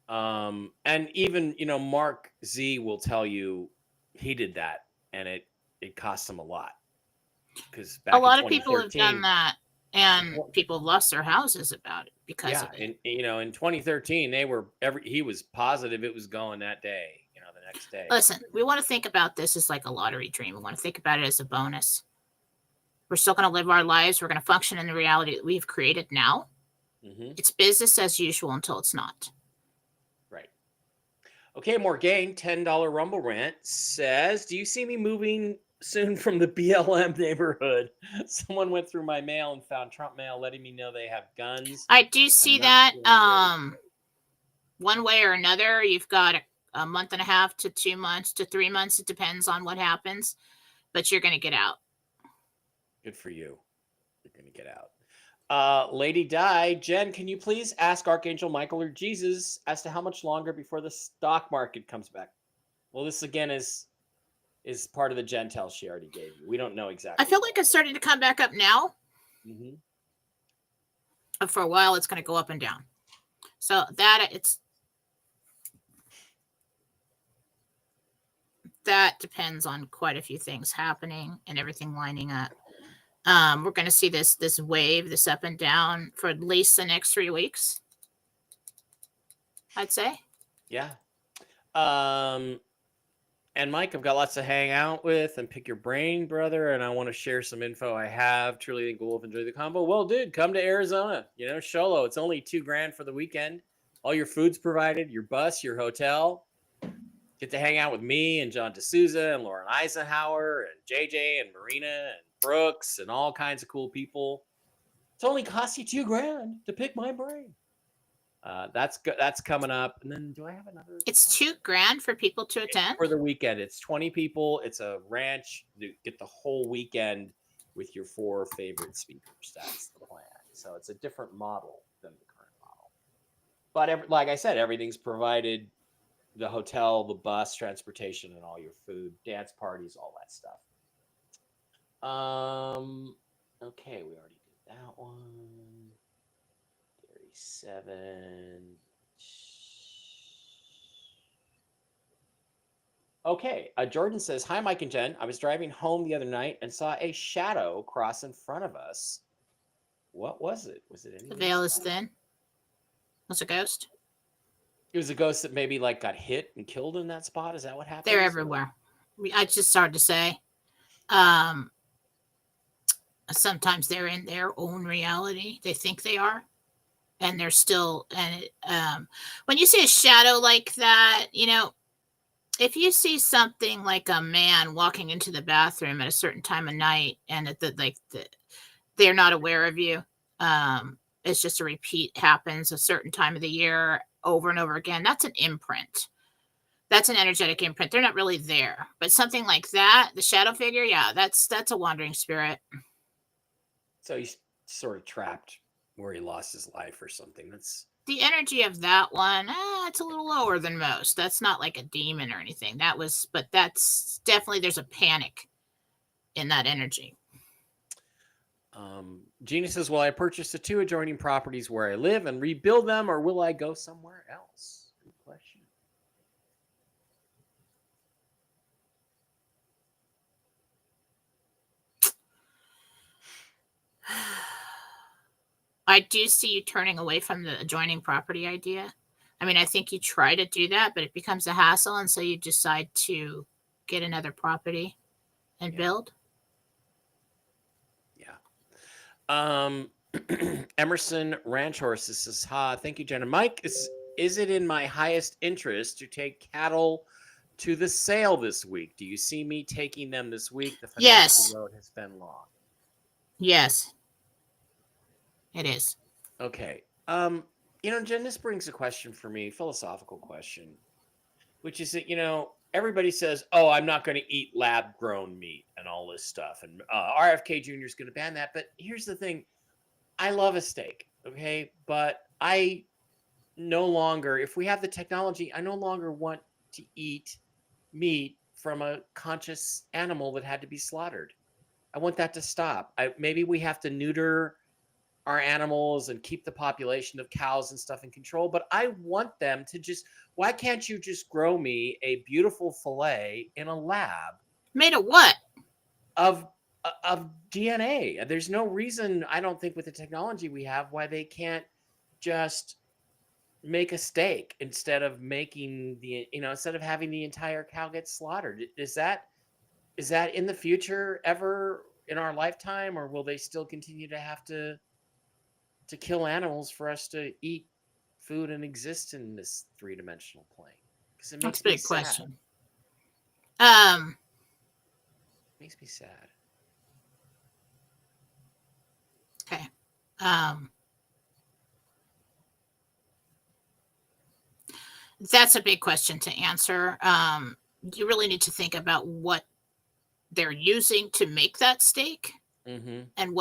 A: And even, you know, Mark Z will tell you he did that, and it cost him a lot. Because
B: a lot of people have done that, and people have lost their houses about it because of it.
A: And you know, in 2013, he was positive it was going that day. You know, the next day.
B: Listen, we want to think about this as like a lottery dream. We want to think about it as a bonus. We're still going to live our lives. We're going to function in the reality that we've created now. It's business as usual until it's not.
A: Right. Okay, Morgaine, $10 Rumble rant says, do you see me moving soon from the BLM neighborhood? Someone went through my mail and found Trump mail letting me know they have guns.
B: I do see that. One way or another, you've got a month and a half to 2 months to 3 months. It depends on what happens, but you're going to get out.
A: Good for you. You're going to get out. Lady Di, Jen, can you please ask Archangel Michael or Jesus as to how much longer before the stock market comes back? Well, this again is part of the Jentel she already gave you. We don't know exactly.
B: I feel like it's starting to come back up now. But for a while, it's going to go up and down. So that depends on quite a few things happening and everything lining up. We're going to see this wave, this up and down for at least the next 3 weeks, I'd say.
A: Yeah. And Mike, I've got lots to hang out with and pick your brain, brother. And I want to share some info I have. Truly think we'll enjoy the combo. Well, dude, come to Arizona. You know, Sholo. It's only $2,000 for the weekend. All your food's provided, your bus, your hotel. Get to hang out with me and John D'Souza and Lauren Eisenhower and JJ and Marina and Brooks and all kinds of cool people. It's only cost you $2,000 to pick my brain. That's coming up. And then do I have another?
B: It's $2,000 for people to attend
A: for the weekend. It's 20 people. It's a ranch. You get the whole weekend with your 4 favorite speakers. That's the plan. So it's a different model than the current model. But like I said, everything's provided. The hotel, the bus, transportation, and all your food, dance parties, all that stuff. Okay, we already did that one. 37. Okay, Jordan says, hi, Mike and Jen. I was driving home the other night and saw a shadow cross in front of us. What was it? Was it anything?
B: The veil is thin. Was it a ghost?
A: It was a ghost that maybe like got hit and killed in that spot. Is that what happened?
B: They're everywhere. I just started to say. Sometimes they're in their own reality. They think they are, and they're still. And when you see a shadow like that, you know, if you see something like a man walking into the bathroom at a certain time of night, and they're not aware of you, it's just a repeat happens a certain time of the year over and over again. That's an imprint. That's an energetic imprint. They're not really there. But something like that, the shadow figure, yeah, that's a wandering spirit.
A: So he's sort of trapped where he lost his life or something. That's
B: the energy of that one. It's a little lower than most. That's not like a demon or anything. But that's definitely, there's a panic in that energy.
A: Gina says, will I purchase the 2 adjoining properties where I live and rebuild them, or will I go somewhere else? Good question.
B: I do see you turning away from the adjoining property idea. I mean, I think you try to do that, but it becomes a hassle, and so you decide to get another property and build.
A: Yeah. Emerson Ranch Horses says, thank you, Jenna. Mike, is it in my highest interest to take cattle to the sale this week? Do you see me taking them this week? The financial road has been long.
B: Yes, it is.
A: Okay. Jen, this brings a question for me, philosophical question, which is that, everybody says, oh, I'm not going to eat lab grown meat and all this stuff. And RFK Jr. is going to ban that. But here's the thing. I love a steak, okay? But I no longer, if we have the technology, I no longer want to eat meat from a conscious animal that had to be slaughtered. I want that to stop. Maybe we have to neuter our animals and keep the population of cows and stuff in control, but I want them to why can't you just grow me a beautiful fillet in a lab?
B: Made of what?
A: Of DNA. There's no reason, I don't think, with the technology we have, why they can't just make a steak instead of making instead of having the entire cow get slaughtered. Is that in the future ever in our lifetime, or will they still continue to have to kill animals for us to eat food and exist in this 3-dimensional plane? Because it makes
B: That's a big
A: sad.
B: question.
A: Makes me sad.
B: Okay. That's a big question to answer. You really need to think about what they're using to make that steak.
A: Mm-hmm.
B: And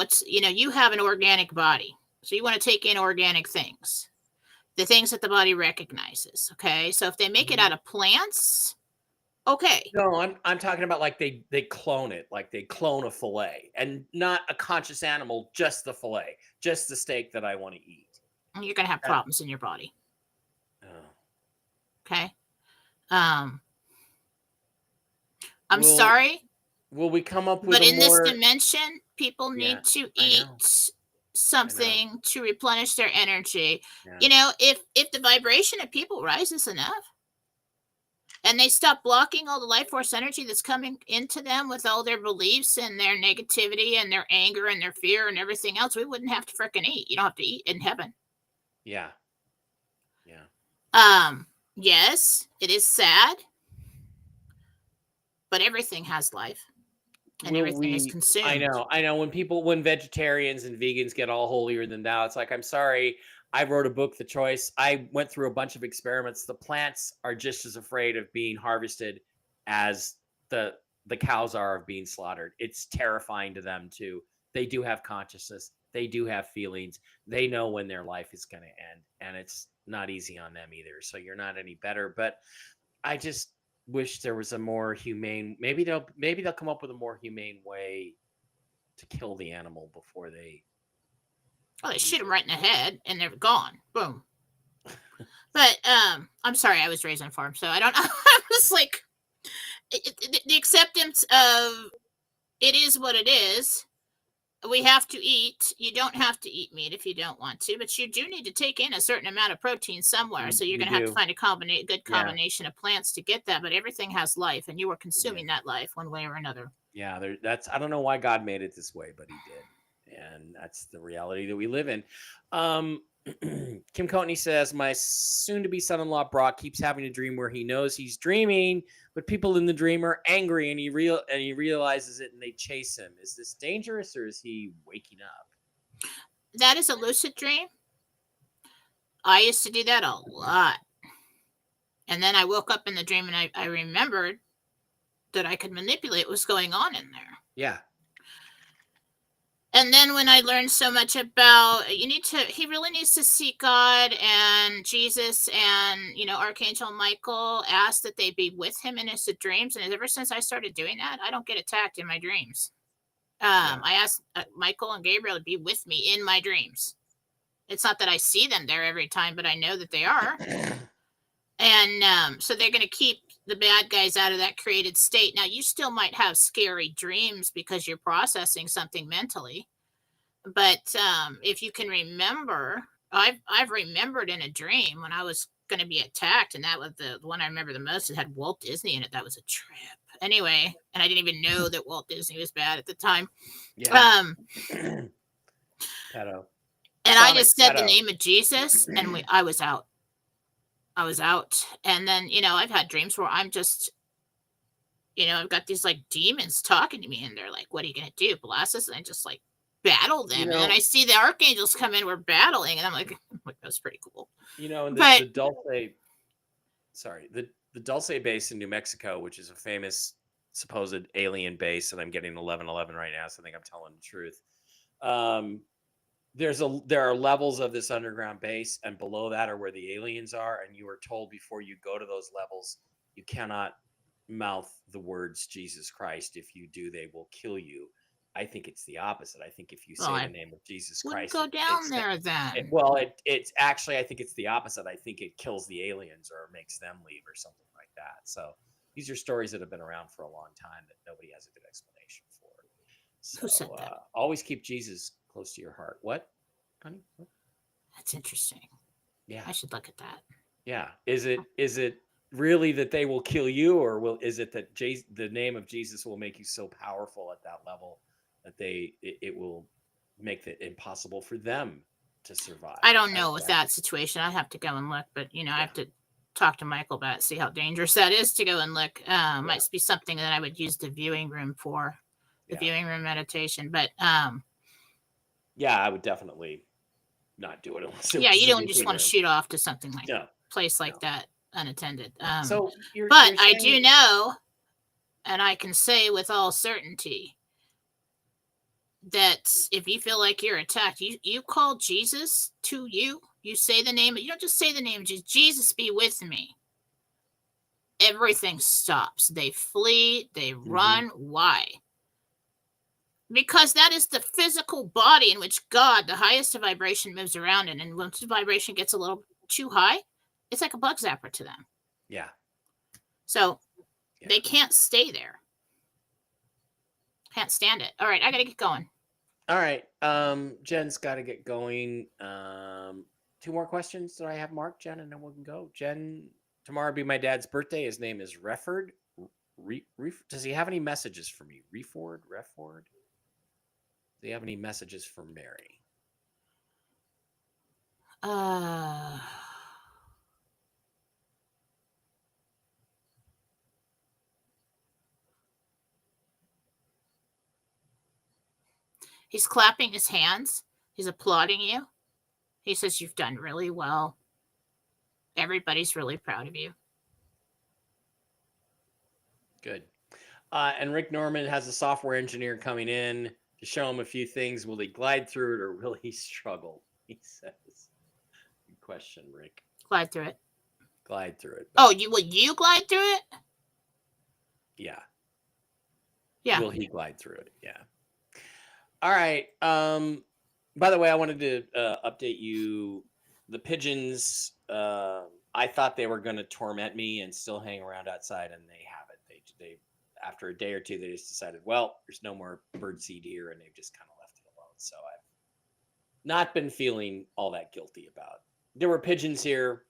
B: you have an organic body. So you want to take in organic things, the things that the body recognizes. Okay. So if they make it out of plants, okay.
A: No, I'm talking about like they clone it, like they clone a fillet, and not a conscious animal, just the fillet, just the steak that I want to eat.
B: And you're going to have problems in your body.
A: Oh.
B: Okay. I'm sorry.
A: Will we come up with
B: but in this dimension, people need to eat something to replenish their energy. Yeah. If the vibration of people rises enough and they stop blocking all the life force energy that's coming into them with all their beliefs and their negativity and their anger and their fear and everything else, we wouldn't have to frickin' eat. You don't have to eat in heaven.
A: Yeah.
B: Yes, it is sad, but everything has life. And everything is consumed.
A: I know. When vegetarians and vegans get all holier than thou, it's like, I'm sorry. I wrote a book, The Choice. I went through a bunch of experiments. The plants are just as afraid of being harvested as the cows are of being slaughtered. It's terrifying to them too. They do have consciousness. They do have feelings. They know when their life is going to end, and it's not easy on them either. So you're not any better. But I just wish there was a more humane. Maybe they'll come up with a more humane way to kill the animal before they.
B: Oh, they shoot them right in the head, and they're gone. Boom. But I'm sorry, I was raised on a farm, so I don't know. I was like, the acceptance of it is what it is. We have to eat. You don't have to eat meat if you don't want to, but you do need to take in a certain amount of protein somewhere. So you're going to have to find a good combination of plants to get that. But everything has life, and you are consuming that life one way or another.
A: Yeah, I don't know why God made it this way, but He did, and that's the reality that we live in. Kim Courtney says, my soon-to-be son-in-law Brock keeps having a dream where he knows he's dreaming, but people in the dream are angry, and he realizes it, and they chase him. Is this dangerous, or is he waking up?
B: That is a lucid dream. I used to do that a lot, And then I woke up in the dream and I remembered that I could manipulate what was going on in there.
A: Yeah.
B: And then when I learned so much about, he really needs to seek God and Jesus and, Archangel Michael, asked that they be with him in his dreams. And ever since I started doing that, I don't get attacked in my dreams. I asked Michael and Gabriel to be with me in my dreams. It's not that I see them there every time, but I know that they are. And so they're going to keep the bad guys out of that created state. Now, you still might have scary dreams because you're processing something mentally. But if you can remember, I've remembered in a dream when I was going to be attacked, and that was the one I remember the most. It had Walt Disney in it. That was a trip. Anyway, and I didn't even know that Walt Disney was bad at the time.
A: Yeah.
B: Pedo. And I just said the name of Jesus, and I was out. And then, I've had dreams where I'm just, I've got these like demons talking to me, and they're like, "What are you gonna do, blast us?" And I just like battle them, and then I see the archangels come in. We're battling, and I'm like, that's pretty cool.
A: And the Dulce base in New Mexico, which is a famous supposed alien base, and I'm getting 1111 right now, so I think I'm telling the truth. There are levels of this underground base, and below that are where the aliens are, and you are told before you go to those levels you cannot mouth the words Jesus Christ. If you do, they will kill you. I think it's the opposite. I think if you say the name of Jesus Christ,
B: go down there then.
A: It's actually, I think it's the opposite. I think it kills the aliens or makes them leave or something like that. So these are stories that have been around for a long time that nobody has a good explanation for. So,
B: who said that?
A: Always keep Jesus close to your heart. What, honey? What?
B: That's interesting.
A: Yeah,
B: I should look at that.
A: Yeah, is it really that they will kill you, or is it that the name of Jesus will make you so powerful at that level that it will make it impossible for them to survive?
B: I don't know with that situation. I have to go and look, but I have to talk to Michael about it, see how dangerous that is to go and look. Might be something that I would use the viewing room for, viewing room meditation. But I
A: would definitely not do it unless
B: you don't just want to shoot off to something like place like that unattended.
A: So
B: but I do know, and I can say with all certainty, that if you feel like you're attacked, you call Jesus to you. You say the name. You don't just say the name. Jesus, be with me. Everything stops. They flee. They run. Why? Because that is the physical body in which God, the highest vibration, moves around in. And once the vibration gets a little too high, it's like a bug zapper to them.
A: Yeah.
B: So they can't stay there. Can't stand it. All right, I got to get going.
A: All right. Jen's got to get going. 2 more questions that I have marked, Jen, and then we can go. Jen, tomorrow will be my dad's birthday. His name is Refford. Does he have any messages for me? Refford? Do you have any messages for Mary?
B: He's clapping his hands. He's applauding you. He says you've done really well. Everybody's really proud of you.
A: Good. And Rick Norman has a software engineer coming in to show him a few things. Will he glide through it or will he struggle? He says. Good question, Rick.
B: Glide through it.
A: Glide through it.
B: Oh, will you glide through it?
A: Yeah.
B: Yeah.
A: Will he glide through it? Yeah. All right. By the way, I wanted to update you. The pigeons, I thought they were going to torment me and still hang around outside, and they haven't. They after a day or two, they just decided, well, there's no more birdseed here, and they've just kind of left it alone. So I've not been feeling all that guilty about it. There were pigeons here,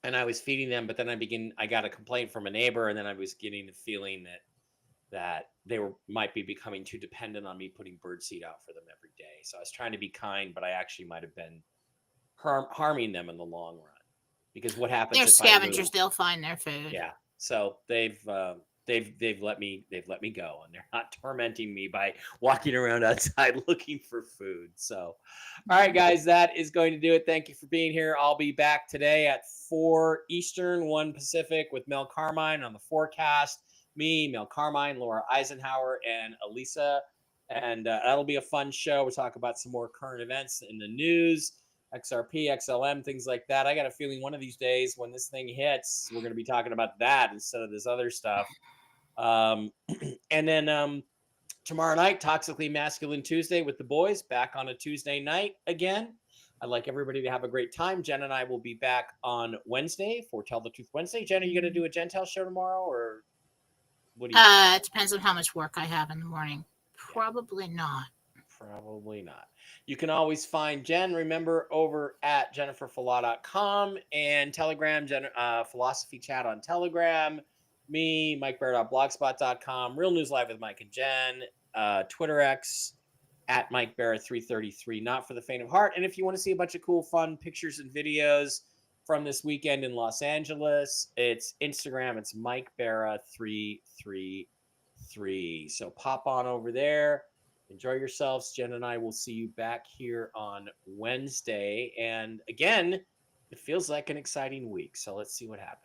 A: and I was feeding them, but then I got a complaint from a neighbor, and then I was getting the feeling that they might be becoming too dependent on me putting birdseed out for them every day. So I was trying to be kind, but I actually might have been harming them in the long run. Because what happens?
B: They're scavengers; they'll find their food.
A: Yeah. So they've they've let me go, and they're not tormenting me by walking around outside looking for food. So, all right, guys, that is going to do it. Thank you for being here. I'll be back today at 4 Eastern, 1 Pacific with Mel Carmine on the forecast. Me, Mel Carmine, Laura Eisenhower, and Elisa. And that'll be a fun show. We'll talk about some more current events in the news, XRP, XLM, things like that. I got a feeling one of these days when this thing hits, we're going to be talking about that instead of this other stuff. And then tomorrow night, Toxically Masculine Tuesday with the boys, back on a Tuesday night again. I'd like everybody to have a great time. Jen and I will be back on Wednesday for Tell the Truth Wednesday. Jen, are you going to do a Jentel show tomorrow, or what do you think?
B: It depends on how much work I have in the morning. Probably not.
A: Probably not. You can always find Jen, remember, over at jenniferfallah.com and Telegram, Philosophy Chat on Telegram. Me, MikeBarrett.blogspot.com, Real News Live with Mike and Jen, Twitter X, at Mike Barrett 333, not for the faint of heart. And if you want to see a bunch of cool, fun pictures and videos from this weekend in Los Angeles, it's Instagram, it's Mike Barrett 333. So pop on over there. Enjoy yourselves. Jen and I will see you back here on Wednesday. And again, it feels like an exciting week. So let's see what happens.